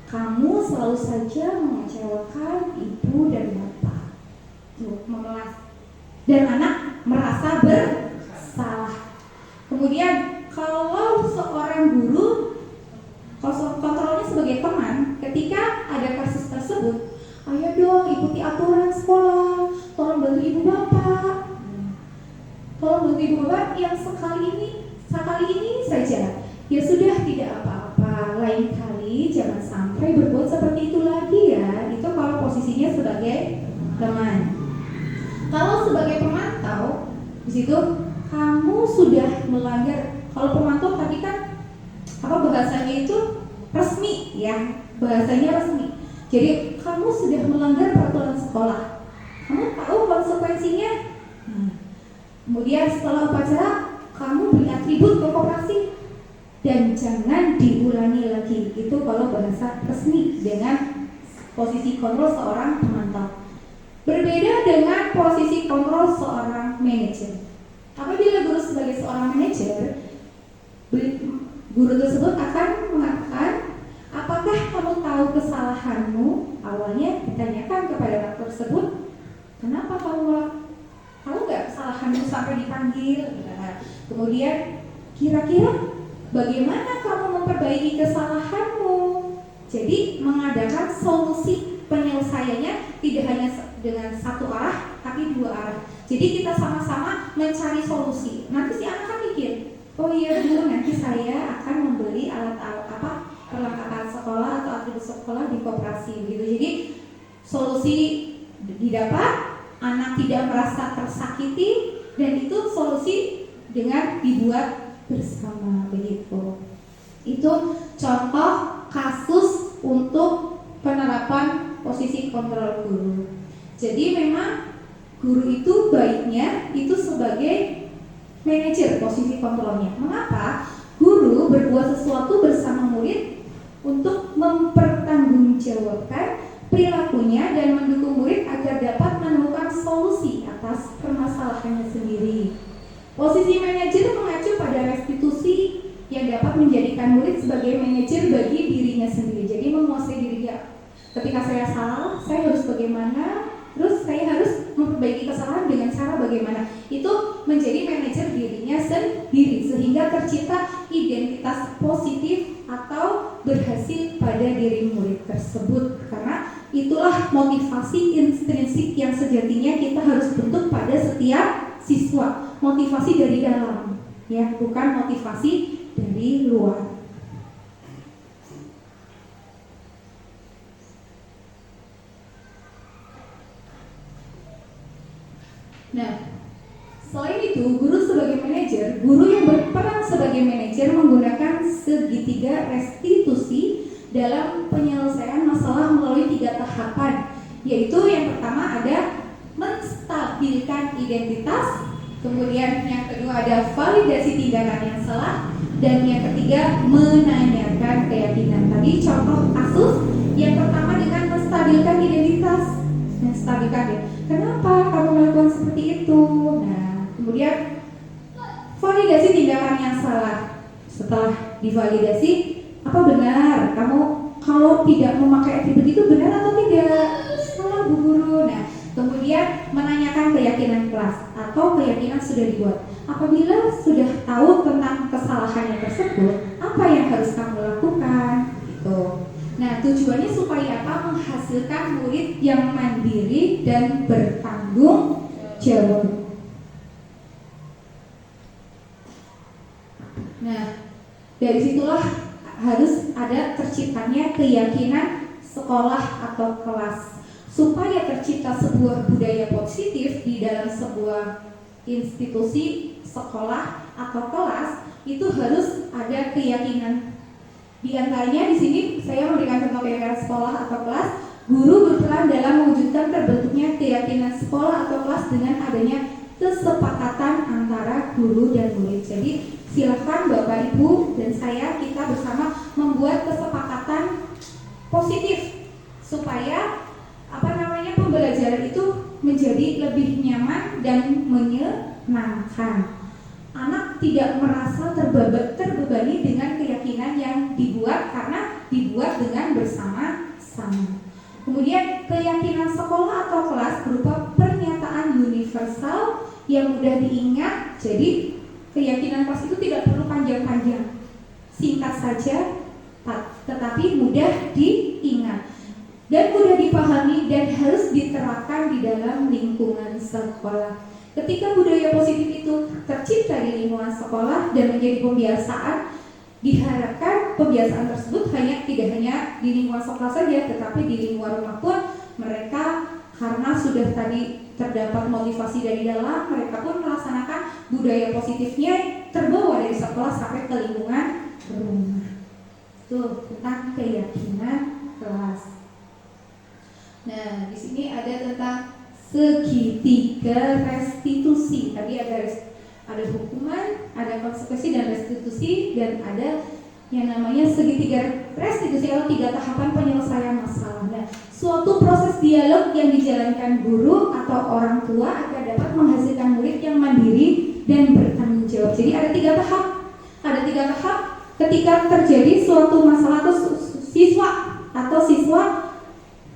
kamu selalu saja mengecewakan ibu dan bapak. Tuh, memelas. Dan anak merasa bersalah. Kemudian kalau seorang guru kontrolnya sebagai teman, ketika ada kasus tersebut, ayo dong ikuti aturan sekolah, tolong bantu ibu bapak, tolong bantu ibu bapak yang sekali ini saja. Ya sudah, tidak apa-apa, lain kali jangan sampai berbuat seperti itu lagi ya. Itu kalau posisinya sebagai teman. Kalau sebagai pemantau, di situ kamu sudah melanggar. Kalau pemantau tadi kan bahasanya itu resmi, ya, bahasanya resmi. Jadi kamu sudah melanggar peraturan sekolah. Kamu tahu konsekuensinya. Kemudian setelah upacara kamu beri atribut ke koperasi dan jangan diulangi lagi. Itu kalau bahasa resmi dengan posisi kontrol seorang pemantau. Berbeda dengan posisi kontrol seorang manajer. Apabila guru sebagai seorang manajer, guru tersebut akan mengatakan, apakah kamu tahu kesalahanmu? Awalnya ditanyakan kepada anak tersebut, kenapa kamu tahu nggak kesalahanmu sampai dipanggil? Nah, kemudian kira-kira bagaimana kamu memperbaiki kesalahanmu? Jadi mengadakan solusi penyelesaiannya tidak hanya dengan satu arah, tapi 2 arah. Jadi kita sama-sama mencari solusi. Nanti si anak kan mikir, oh iya Bu, nanti saya akan membeli alat-alat perlengkapan sekolah atau atribut sekolah di koperasi gitu. Jadi solusi didapat, anak tidak merasa tersakiti, dan itu solusi dengan dibuat bersama, begitu. Itu contoh kasus untuk penerapan posisi kontrol guru. Jadi memang guru itu baiknya itu sebagai manajer posisi kontrolnya. Mengapa? Guru berbuat sesuatu bersama murid untuk mempertanggungjawabkan perilakunya dan mendukung murid agar dapat menemukan solusi atas permasalahannya sendiri. Posisi manajer mengacu pada restitusi yang dapat menjadikan murid sebagai manajer bagi dirinya sendiri. Jadi menguasai dirinya. Ketika saya salah, saya harus bagaimana? Terus saya harus memperbaiki kesalahan dengan cara bagaimana? Itu menjadi manajer dirinya sendiri sehingga tercipta identitas positif atau berhasil pada diri murid tersebut. Karena itulah motivasi intrinsik yang sejatinya kita harus bentuk pada setiap siswa. Motivasi dari dalam, ya, bukan motivasi dari luar. Nah, selain itu, guru yang berperan sebagai manajer menggunakan segitiga restitusi dalam penyelesaian masalah melalui 3 tahapan, yaitu yang pertama ada menstabilkan identitas, kemudian yang kedua ada validasi tindakan yang salah, dan yang ketiga menanyakan keyakinan. Tadi contoh kasus yang pertama dengan menstabilkan identitas. Menstabilkan ya. Kenapa kamu melakukan seperti itu? Nah, kemudian validasi tindakan yang salah. Setelah divalidasi, apa benar kamu kalau tidak memakai atribut itu benar atau tidak? Salah, Bu Guru. Nah, kemudian menanyakan keyakinan kelas atau keyakinan sudah dibuat. Apabila sudah tahu tentang kesalahannya tersebut, apa yang harus kamu lakukan? Gitu. Nah, tujuannya supaya apa? Menghasilkan murid yang mandiri dan bertanggung jawab. Nah, dari situlah harus ada terciptanya keyakinan sekolah atau kelas. Supaya tercipta sebuah budaya positif di dalam sebuah institusi, sekolah atau kelas, itu harus ada keyakinan. Di antaranya di sini saya memberikan contoh keyakinan sekolah atau kelas. Guru berperan dalam mewujudkan terbentuknya keyakinan sekolah atau kelas dengan adanya kesepakatan antara guru dan murid. Jadi silakan Bapak Ibu dan saya kita bersama membuat kesepakatan positif supaya pembelajaran itu menjadi lebih nyaman dan menyenangkan. Anak tidak merasa terbebani dengan keyakinan yang dibuat karena dibuat dengan bersama-sama. Kemudian keyakinan sekolah atau kelas berupa pernyataan universal yang mudah diingat. Jadi keyakinan kelas itu tidak perlu panjang-panjang, singkat saja tetapi mudah diingat dan mudah dipahami dan harus diterapkan di dalam lingkungan sekolah. Ketika budaya positif itu tercipta di lingkungan sekolah dan menjadi pembiasaan, diharapkan pembiasaan tersebut tidak hanya di lingkungan sekolah saja, tetapi di lingkungan rumah pun mereka karena sudah tadi terdapat motivasi dari dalam, mereka pun melaksanakan budaya positifnya terbawa dari sekolah sampai ke lingkungan rumah. Itu tentang keyakinan kelas. Nah, di sini ada tentang segitiga restitusi. Tadi ada hukuman, ada konsekuensi dan restitusi, dan ada yang namanya segitiga restitusi atau 3 tahapan penyelesaian masalah. Nah, suatu proses dialog yang dijalankan guru atau orang tua agar dapat menghasilkan murid yang mandiri dan bertanggung jawab. Jadi ada 3 tahap. Ada 3 tahap ketika terjadi suatu masalah atau siswa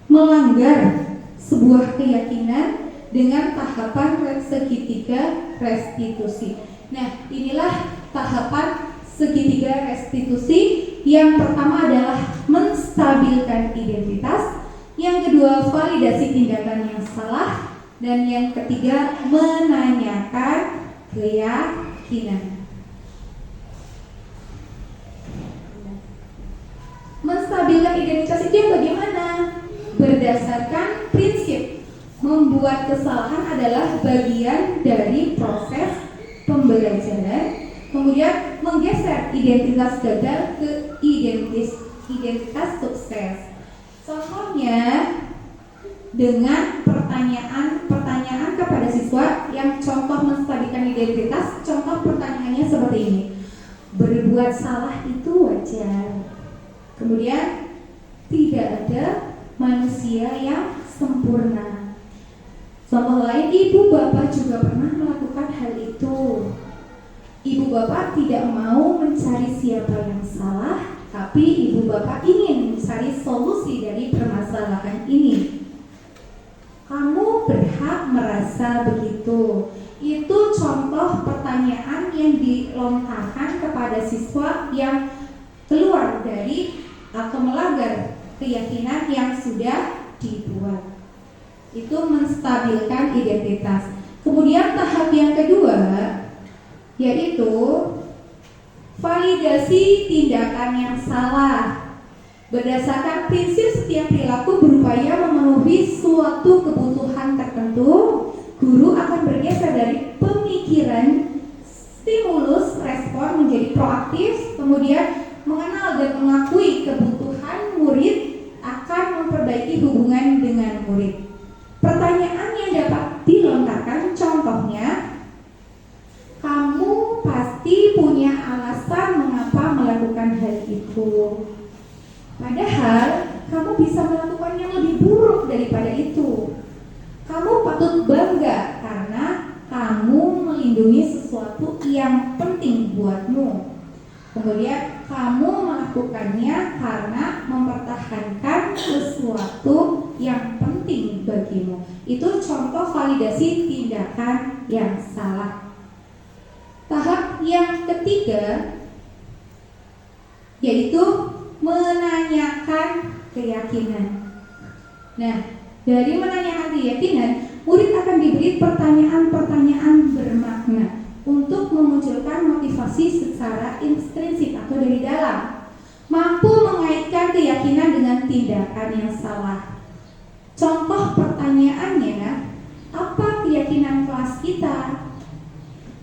melanggar sebuah keyakinan dengan tahapan segitiga restitusi. Nah, inilah tahapan segitiga restitusi. Yang pertama adalah menstabilkan identitas, yang kedua validasi tindakan yang salah, dan yang ketiga menanyakan keyakinan. Menstabilkan identitas itu yang bagaimana? Berdasarkan prinsip membuat kesalahan adalah bagian dari proses pembelajaran, kemudian menggeser identitas gagal ke identitas sukses. Contohnya dengan pertanyaan kepada siswa yang contoh menstabilkan identitas, contoh pertanyaannya seperti ini: berbuat salah itu wajar? Kemudian tidak ada manusia yang sempurna. Contoh lain, ibu bapak juga pernah melakukan hal itu. Ibu bapak tidak mau mencari siapa yang salah, tapi ibu bapak ingin mencari solusi dari permasalahan ini. Kamu berhak merasa begitu. Itu contoh pertanyaan yang dilontarkan kepada siswa yang keluar dari atau melanggar keyakinan yang sudah dibuat. Itu menstabilkan identitas. Kemudian tahap yang kedua yaitu validasi tindakan yang salah. Berdasarkan prinsip setiap perilaku berupaya memenuhi suatu kebutuhan tertentu, guru akan bergeser dari pemikiran stimulus respon menjadi proaktif, kemudian mengenal dan mengakui kebutuhan murid akan memperbaiki hubungan dengan murid. Pertanyaan yang dapat dilontarkan contohnya, kamu pasti punya alasan mengapa melakukan hal itu. Padahal kamu bisa melakukan yang lebih buruk daripada itu. Kamu patut bangga karena kamu melindungi sesuatu yang penting buatmu. Kemudian kamu melakukannya karena mempertahankan sesuatu yang penting bagimu. Itu contoh validasi tindakan yang salah. Tahap yang ketiga yaitu menanyakan keyakinan. Nah, dari menanyakan keyakinan, murid akan diberi pertanyaan-pertanyaan bermakna untuk memunculkan motivasi secara intrinsik atau dari dalam, mampu mengaitkan keyakinan dengan tindakan yang salah. Contoh pertanyaannya, apa keyakinan kelas kita?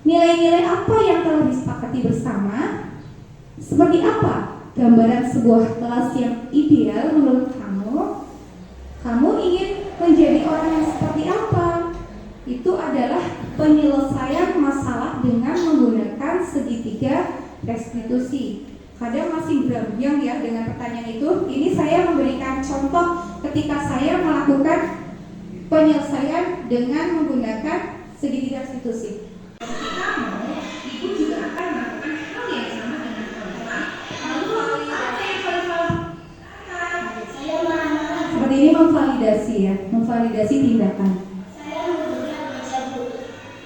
Nilai-nilai apa yang telah disepakati bersama? Seperti apa gambaran sebuah kelas yang ideal menurut kamu? Kamu ingin menjadi orang yang seperti apa? Itu adalah penyelesaian masalah dengan menggunakan segitiga restitusi. Kadang masih berambyang ya dengan pertanyaan itu. Ini saya memberikan contoh ketika saya melakukan penyelesaian dengan menggunakan segitiga restitusi. Kamu, ibu juga akan melakukan hal yang sama dengan perempuan. Lalu apa yang paling saya marah-marah. Seperti ini memvalidasi ya, memvalidasi tindakan. Saya menduga mencabut.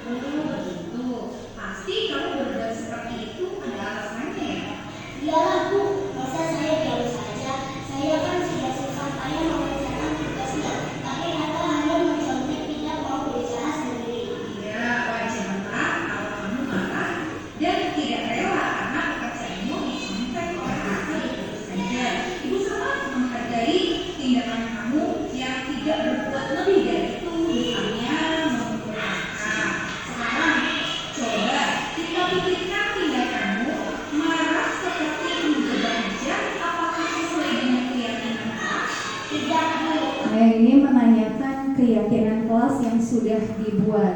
Begitu. Pasti kamu berbuat seperti itu ada alasannya ya? Iyalah Bu, masa saya diam saja. Saya kan sudah susah payah mengerjakan tugasnya, tapi Anda hanya mencontek tidak mau berusaha sendiri. Iya, wajar Pak kalau kamu marah dan tidak rela karena pekerjaanmu dicontek oleh hasil itu saja. Ibu sangat menghargai tindakan kamu yang tidak berbuat lebih dari itu, misalnya memukul kakak. Sekarang coba kita pikirkan tindakanmu marah seperti menggebak jam, apakah sesuai dengan keyakinan kelas? Tidak Bu. Nah, ini menanyakan keyakinan kelas yang sudah dibuat.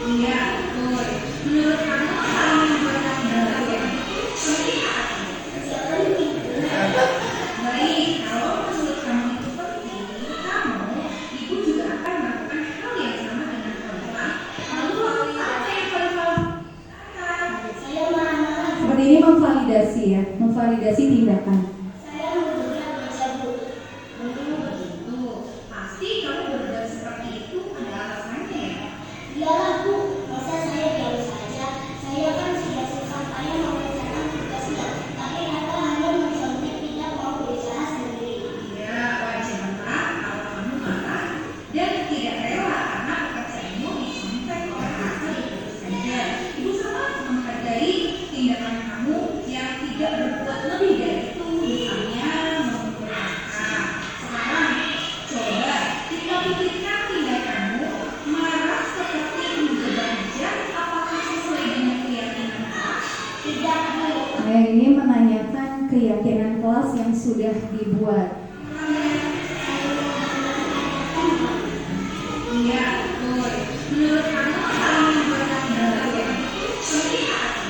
Iya, betul. Menurut kamu hal yang membuat bahagia itu seperti apa? Baik, kalau menurut kamu itu penting, kamu, ibu juga akan melakukan hal yang sama dengan perempuan. Lalu apa yang paling saya marah-marah. Seperti ini memvalidasi ya, memvalidasi tindakan. Saya menduga mencabut. Begitu. Pasti kamu berbuat seperti itu ada alasannya ya? Iyalah Bu, masa saya diam saja. Saya kan sudah susah payah mengerjakan tugasnya, tapi Anda hanya mencontek tidak mau berusaha sendiri. Iya, wajar Pak kalau kamu marah dan tidak rela karena pekerjaanmu dicontek oleh hasil itu saja. Ibu sangat menghargai tindakan kamu yang tidak berbuat lebih dari itu, misalnya memukul kakak. Sekarang coba kita pikirkan tindakanmu marah seperti menggebak jam, apakah sesuai dengan keyakinan kelas? Tidak Bu. Nah, ini menanyakan keyakinan kelas yang sudah dibuat. Iya, betul. Menurut kamu hal yang membuat bahagia itu seperti apa?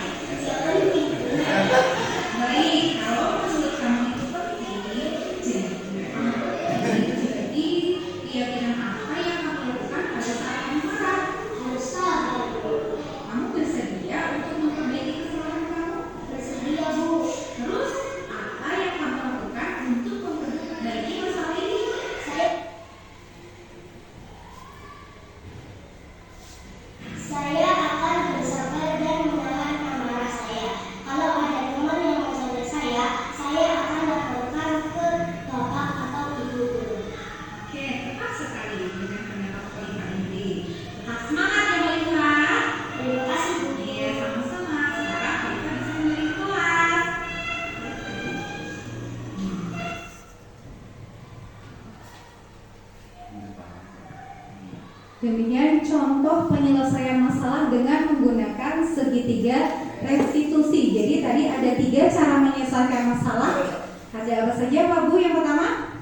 Demikian contoh penyelesaian masalah dengan menggunakan segitiga restitusi. Jadi tadi ada 3 cara menyelesaikan masalah. Ada apa saja Pak Bu? Yang pertama?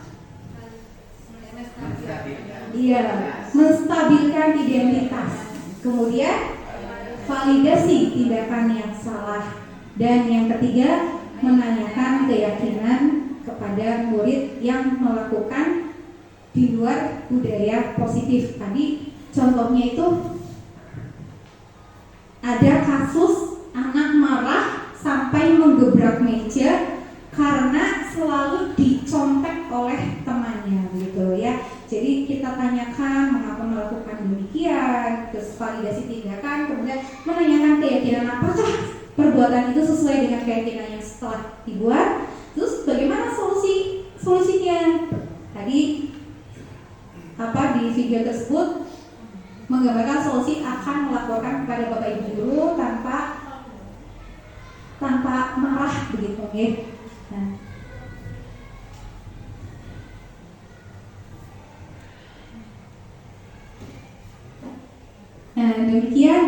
Iya, menstabilkan identitas. Kemudian validasi tindakan yang salah. Dan yang ketiga, menanyakan keyakinan kepada murid yang melakukan di luar budaya positif. Tadi contohnya itu ada kasus anak marah sampai menggebrak meja karena selalu dicontek oleh temannya gitu ya. Jadi kita tanyakan mengapa melakukan demikian, terus validasi tindakan, kemudian menanyakan keyakinan apakah perbuatan itu sesuai dengan keyakinan yang setelah dibuat, terus bagaimana solusinya. Tadi di video tersebut menggambarkan solusi akan melaporkan kepada Bapak Ibu guru tanpa marah begitu ya. Nah, demikian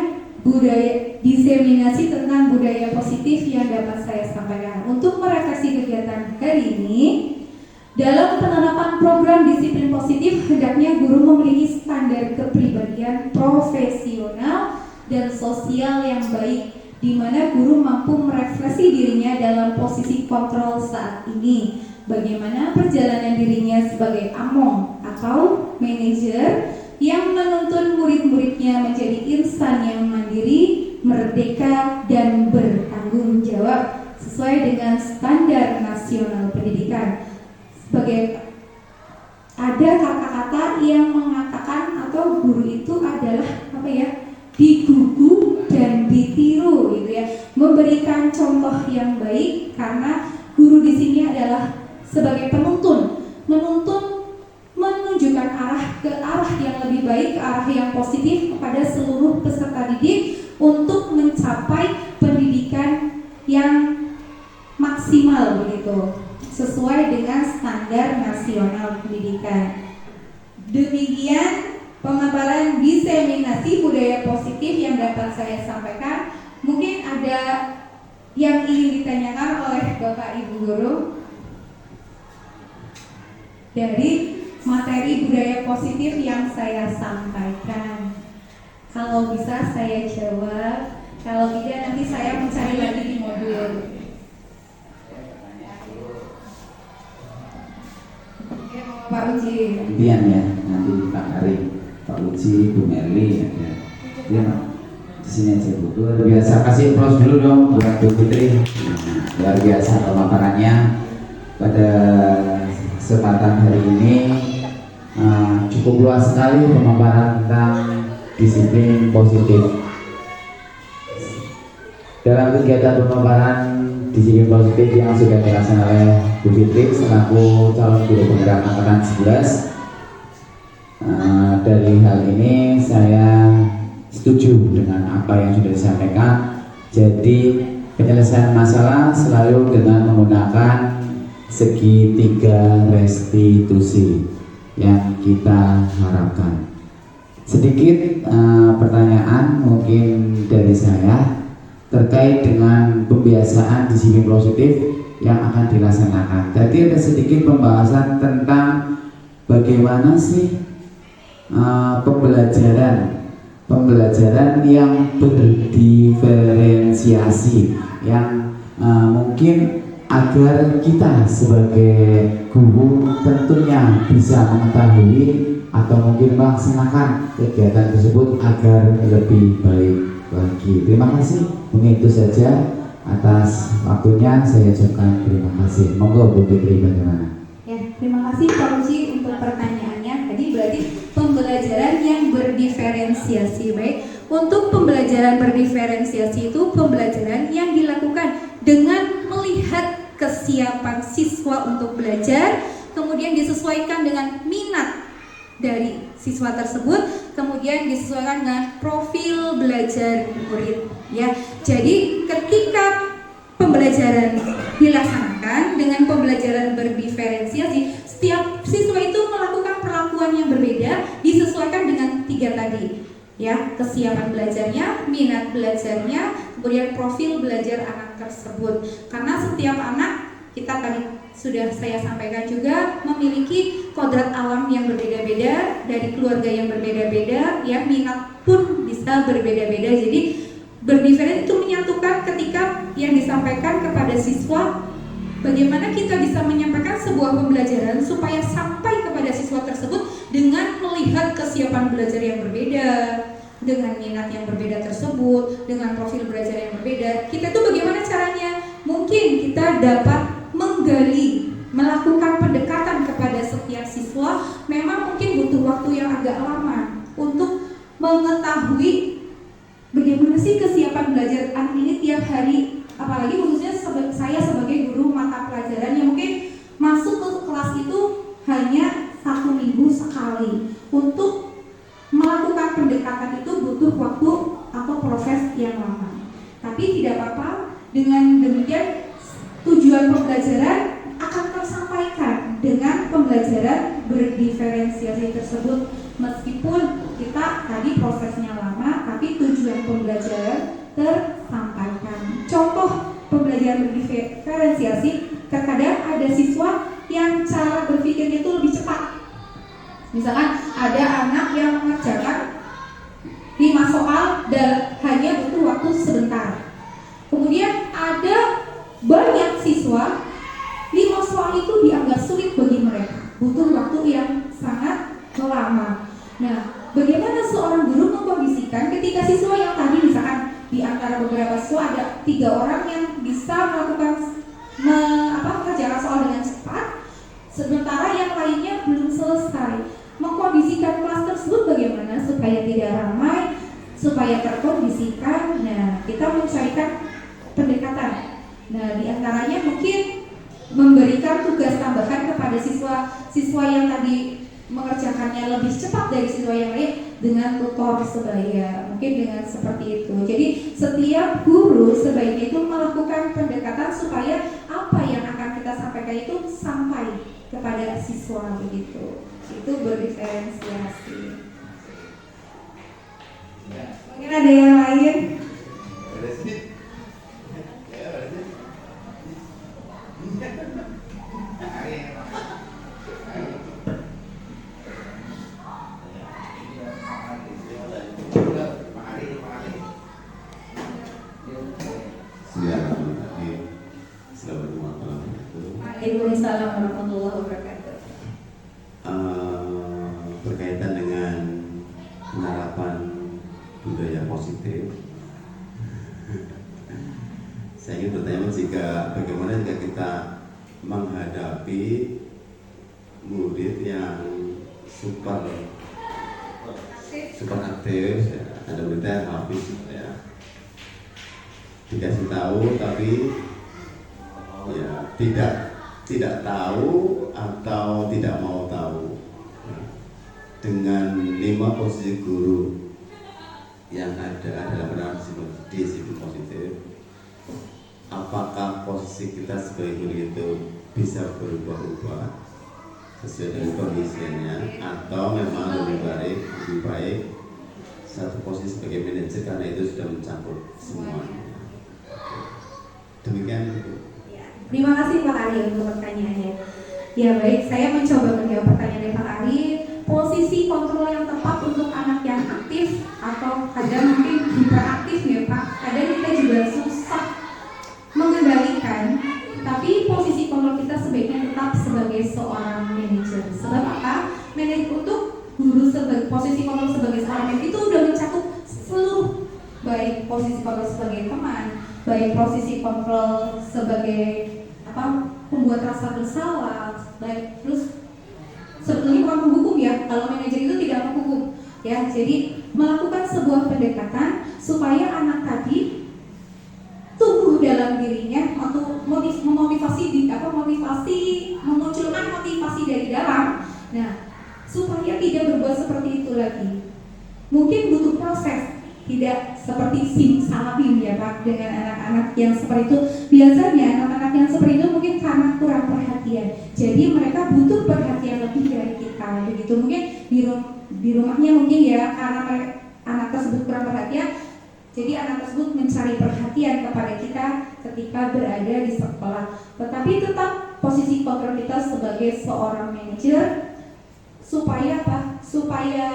budaya diseminasi tentang budaya positif yang dapat saya sampaikan. Untuk merefleksi kegiatan hari ini, dalam penerapan program disiplin positif, hendaknya guru memiliki standar kepribadian profesional dan sosial yang baik, di mana guru mampu merefleksi dirinya dalam posisi kontrol saat ini. Bagaimana perjalanan dirinya sebagai among atau manajer yang menuntun murid-muridnya menjadi insan yang mandiri, merdeka, dan bertanggung jawab sesuai dengan standar nasional pendidikan. Sebagai ada kata-kata yang mengatakan atau guru itu adalah digugu dan ditiru gitu ya, memberikan contoh yang baik, karena guru di sini adalah sebagai penuntun, menunjukkan ke arah yang lebih baik, ke arah yang positif kepada seluruh peserta didik untuk mencapai pendidikan yang maksimal begitu, sesuai dengan standar nasional pendidikan. Demikian pemaparan diseminasi budaya positif yang dapat saya sampaikan. Mungkin ada yang ingin ditanyakan oleh Bapak Ibu guru dari materi budaya positif yang saya sampaikan. Kalau bisa saya jawab, kalau tidak nanti saya mencari lagi di modul. Oke, Pak Uji. Gantian ya, nanti Pak Ari, Pak Uji, Bu Merli ya. Iya Pak, di sini aja Bu. Luar biasa, kasih applause dulu dong buat Bu Putri. Luar biasa pemaparannya pada kesempatan hari ini. Cukup luas sekali pemaparan tentang disiplin positif. Dalam kegiatan pemaparan disiplin positif yang sudah dilaksanakan oleh Bu Fitri selaku calon guru penggerak angkatan 11, dari hal ini saya setuju dengan apa yang sudah disampaikan. Jadi penyelesaian masalah selalu dengan menggunakan segitiga restitusi yang kita harapkan. Sedikit pertanyaan mungkin dari saya terkait dengan pembiasaan disiplin positif yang akan dilaksanakan. Jadi ada sedikit pembahasan tentang bagaimana sih pembelajaran yang berdiferensiasi, yang mungkin agar kita sebagai guru tentunya bisa mengetahui atau mungkin melaksanakan kegiatan tersebut agar lebih baik lagi. Terima kasih. Mungkin itu saja, atas waktunya saya ucapkan terima kasih. Monggo Bu Fitri, bagaimana? Ya, terima kasih Pak Uji untuk pertanyaannya. Tadi berarti pembelajaran yang berdiferensiasi. Baik, untuk pembelajaran berdiferensiasi itu pembelajaran yang dilakukan dengan melihat kesiapan siswa untuk belajar, kemudian disesuaikan dengan minat dari siswa tersebut, kemudian disesuaikan dengan profil belajar murid ya. Jadi ketika pembelajaran dilaksanakan dengan pembelajaran berdiferensiasi, setiap siswa itu melakukan perlakuan yang berbeda disesuaikan dengan 3 tadi ya, kesiapan belajarnya, minat belajarnya, kemudian profil belajar anak tersebut. Karena setiap anak, kita tadi sudah saya sampaikan juga, memiliki kodrat alam yang berbeda-beda, dari keluarga yang berbeda-beda, ya, minat pun bisa berbeda-beda. Jadi berdiferensi itu menyatukan ketika yang disampaikan kepada siswa, bagaimana kita bisa menyampaikan sebuah pembelajaran supaya sampai kepada siswa tersebut dengan melihat kesiapan belajar yang berbeda, dengan minat yang berbeda tersebut, dengan profil belajar yang berbeda. Kita itu bagaimana caranya? Mungkin kita dapat menggali, melakukan pendekatan kepada setiap siswa. Memang mungkin butuh waktu yang agak lama untuk mengetahui bagaimana sih kesiapan belajar anak ini tiap hari. Apalagi khususnya saya sebagai guru mata pelajaran yang mungkin masuk ke kelas itu hanya 1 minggu sekali. Untuk melakukan pendekatan itu butuh waktu atau proses yang lama. Tapi tidak apa-apa, dengan demikian tujuan pembelajaran akan tersampaikan dengan pembelajaran berdiferensiasi tersebut. Meskipun kita tadi prosesnya lama, tapi tujuan pembelajaran tersampaikan. Contoh pembelajaran berdiferensiasi, terkadang ada siswa yang cara berpikirnya itu lebih cepat. Misalkan ada anak yang mengerjakan 5 soal dan hanya butuh waktu sebentar. Kemudian ada banyak siswa 5 soal itu dianggap sulit bagi mereka, butuh waktu yang sangat lama. Nah, bagaimana seorang guru mengkondisikan ketika siswa yang tadi misalkan di antara beberapa siswa ada 3 orang yang bisa melakukan mengerjakan soal dengan cepat, sementara yang lainnya belum selesai. Mengkondisikan kelas tersebut bagaimana supaya tidak ramai, supaya terkondisikan. Nah, kita mencarikan pendekatan. Nah, di antaranya mungkin memberikan tugas tambahan kepada siswa yang tadi mengerjakannya lebih cepat dari siswa yang lain dengan tutor sebaya, mungkin dengan seperti itu. Jadi setiap guru sebaiknya itu melakukan pendekatan supaya apa yang akan kita sampaikan itu sampai kepada siswa begitu. Itu berdiferensiasi. Mungkin ada yang lain? Waalaikumsalam warahmatullahi wabarakatuh. Berkaitan dengan penerapan budaya positif, saya ingin bertanya bagaimana jika kita menghadapi murid yang super aktif, ya. Ada murid yang habis, ya. Dikasih tahu tapi ya tidak tahu atau tidak mau tahu. Dengan 5 posisi guru yang ada dalam penerapan disiplin positif, apakah posisi kita sebagai guru itu bisa berubah-ubah sesuai dengan kondisinya, atau memang lebih baik satu posisi sebagai manajer karena itu sudah mencakup semuanya. Demikian itu. Terima kasih Pak Ari untuk pertanyaannya. Ya baik, saya mencoba menjawab pertanyaan dari Pak Ari. Posisi kontrol yang tepat untuk anak yang aktif atau kadang mungkin hiperaktif ya Pak. Kadang kita juga susah mengendalikan. Tapi posisi kontrol kita sebaiknya tetap sebagai seorang manajer. Sebab apa? Manajer untuk guru posisi kontrol sebagai seorang manajer itu udah mencakup seluruh, baik posisi kontrol sebagai teman, baik posisi kontrol sebagai pembuat rasa bersalah, baik terus sebetulnya bukan menghukum ya, kalau manajer itu tidak menghukum ya. Jadi melakukan sebuah pendekatan supaya anak tadi tumbuh dalam dirinya untuk memunculkan motivasi dari dalam. Nah, supaya tidak berbuat seperti itu lagi. Mungkin butuh proses, tidak seperti simsalabim ya Pak, dengan anak-anak yang seperti itu. Biasanya anak-anak yang seperti itu mungkin karena kurang perhatian, jadi mereka butuh perhatian lebih dari kita begitu. Mungkin di rumahnya mungkin ya, karena anak anak tersebut kurang perhatian, jadi anak tersebut mencari perhatian kepada kita ketika berada di sekolah. Tetapi tetap posisi kontrol kita sebagai seorang manajer supaya apa? Supaya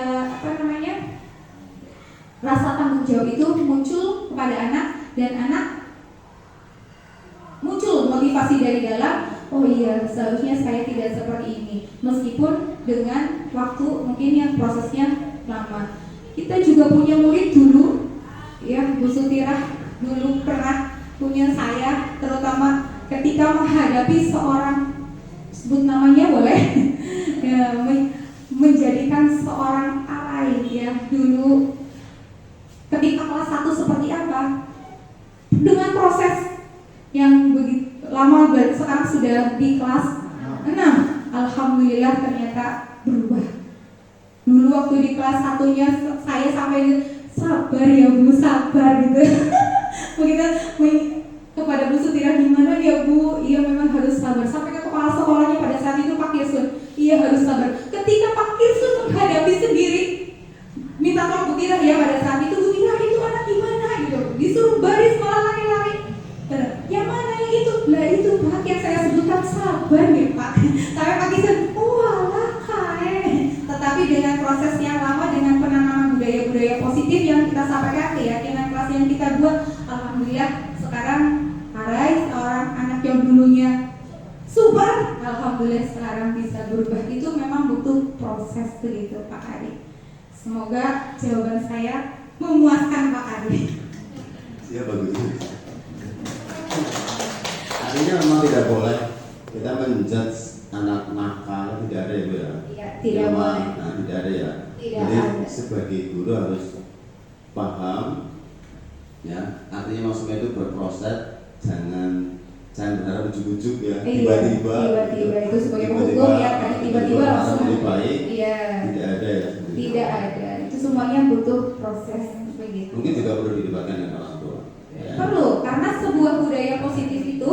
rasa tanggung jawab itu muncul kepada anak dan anak muncul motivasi dari dalam. Oh iya, seharusnya saya tidak seperti ini. Meskipun dengan waktu mungkin yang prosesnya lama. Kita juga punya murid dulu, ya Bu Sutirah dulu pernah punya saya, terutama ketika menghadapi seorang, sebut namanya boleh, ya, menjadikan seorang alay ya dulu. Ketika kelas 1 seperti apa? Dengan proses yang begitu lama, sekarang sudah di kelas 6. Alhamdulillah ternyata berubah. Dulu waktu di kelas 1-nya saya sampai sabar ya Bu, sabar gitu. Begitu kepada Bu Sutirah, gimana ya Bu? Iya memang harus sabar. Sampai ke kepala sekolahnya pada saat itu Pak Kirsun, iya harus sabar. Ketika Pak Kirsun menghadapi sendiri, minta tolong Bu Tirah ya pada saat itu, Bu Tirah itu anak gimana gitu, disuruh baris malah lari-lari. Yang mana yang itu? Lah itu Pak yang saya sebutkan, sabar ya Pak. Sampai Pak Kirsun, walah kae. Tetapi dengan proses yang lama, dengan penanaman budaya-budaya positif yang kita sampaikan, keyakinan kelas yang kita buat, alhamdulillah sekarang Arai seorang anak yang dulunya super, alhamdulillah sekarang bisa berubah. Itu memang butuh proses begitu Pak Ari. Semoga jawaban saya memuaskan Pak Ari. Ya bagus. Artinya memang tidak boleh kita menjudge anak nakal, tidak ada ya Bu ya? Iya, tidak boleh. Nah, tidak ada ya. Tidak Jadi ada. sebagai guru harus paham, ya. Artinya maksudnya itu berproses, jangan benar ujuk-ujuk ya. Tiba-tiba itu sebagai hukum ya kan, tiba-tiba langsung lebih baik. Iya. Tidak ada ya. Tidak ada. Itu semuanya butuh proses begitu. Mungkin juga perlu dilibatkan dengan orang tua. Ya. Perlu, karena sebuah budaya positif itu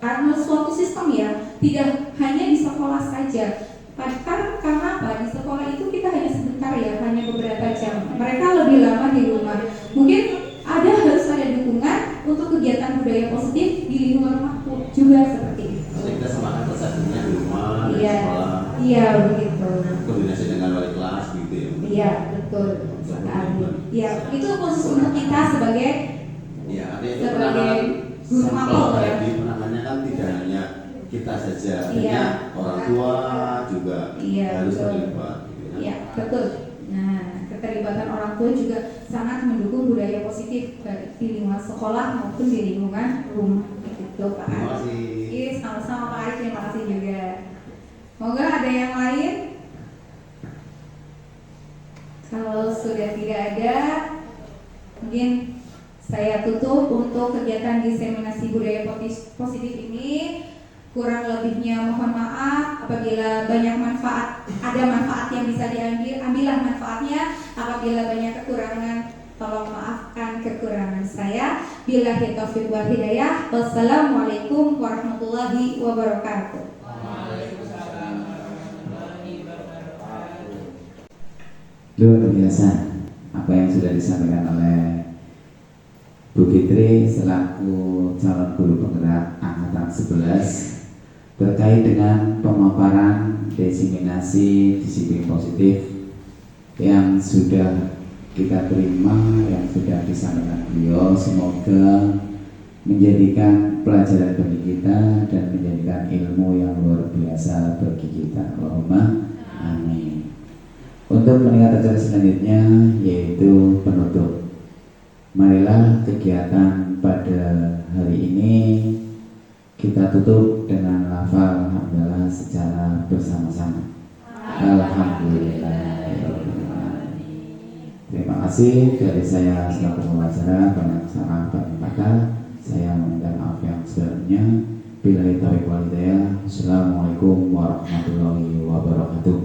karena suatu sistem ya, tidak hanya di sekolah saja. Karena apa? Di sekolah itu kita hanya sebentar ya, hanya beberapa jam. Mereka lebih lama di rumah. Mungkin harus ada dukungan untuk kegiatan budaya positif di lingkungan rumah juga seperti itu. Jadi kita semakan persepsinya di rumah, di Iya, sekolah. iya begitu. Koordinasi dengan wali kelas gitu ya. Iya betul sekali. Iya itu khusus untuk kita sebagai Ya, artinya itu sebagai penanganan guru sampel makhluk ya. tadi, penanganannya kan tidak hanya kita saja, artinya Iya. orang tua juga Iya, harus betul. terlibat. Gitu kan. Iya betul. Nah keterlibatan orang tua juga sangat mendukung budaya positif baik di lingkungan sekolah maupun di lingkungan rumah. Gitu Pak Terima Ari. kasih. Iya sama-sama Pak Ari, terima kasih juga. Semoga ada yang lain. Kalau sudah tidak ada, mungkin saya tutup untuk kegiatan diseminasi budaya positif ini. Kurang lebihnya mohon maaf apabila banyak manfaat, ada manfaat yang bisa diambil, ambillah manfaatnya. Apabila banyak kekurangan, tolong maafkan kekurangan saya. Billahi taufiq wal hidayah. Wassalamualaikum warahmatullahi wabarakatuh. Luar biasa apa yang sudah disampaikan oleh Bu Fitri selaku calon guru penggerak angkatan 11 terkait dengan pemaparan diseminasi disiplin positif yang sudah kita terima, yang sudah disampaikan beliau. Semoga menjadikan pelajaran bagi kita dan menjadikan ilmu yang luar biasa bagi kita. Allahumma amin. Untuk meningkat acara selanjutnya yaitu penutup. Marilah kegiatan pada hari ini kita tutup dengan lafal hamdalah secara bersama-sama. Alhamdulillah. Terima kasih dari saya selaku pembicara, banyak salah banyak kata. Saya meminta maaf yang sebenarnya. Billahi taufiq wal hidayah. Assalamualaikum warahmatullahi wabarakatuh.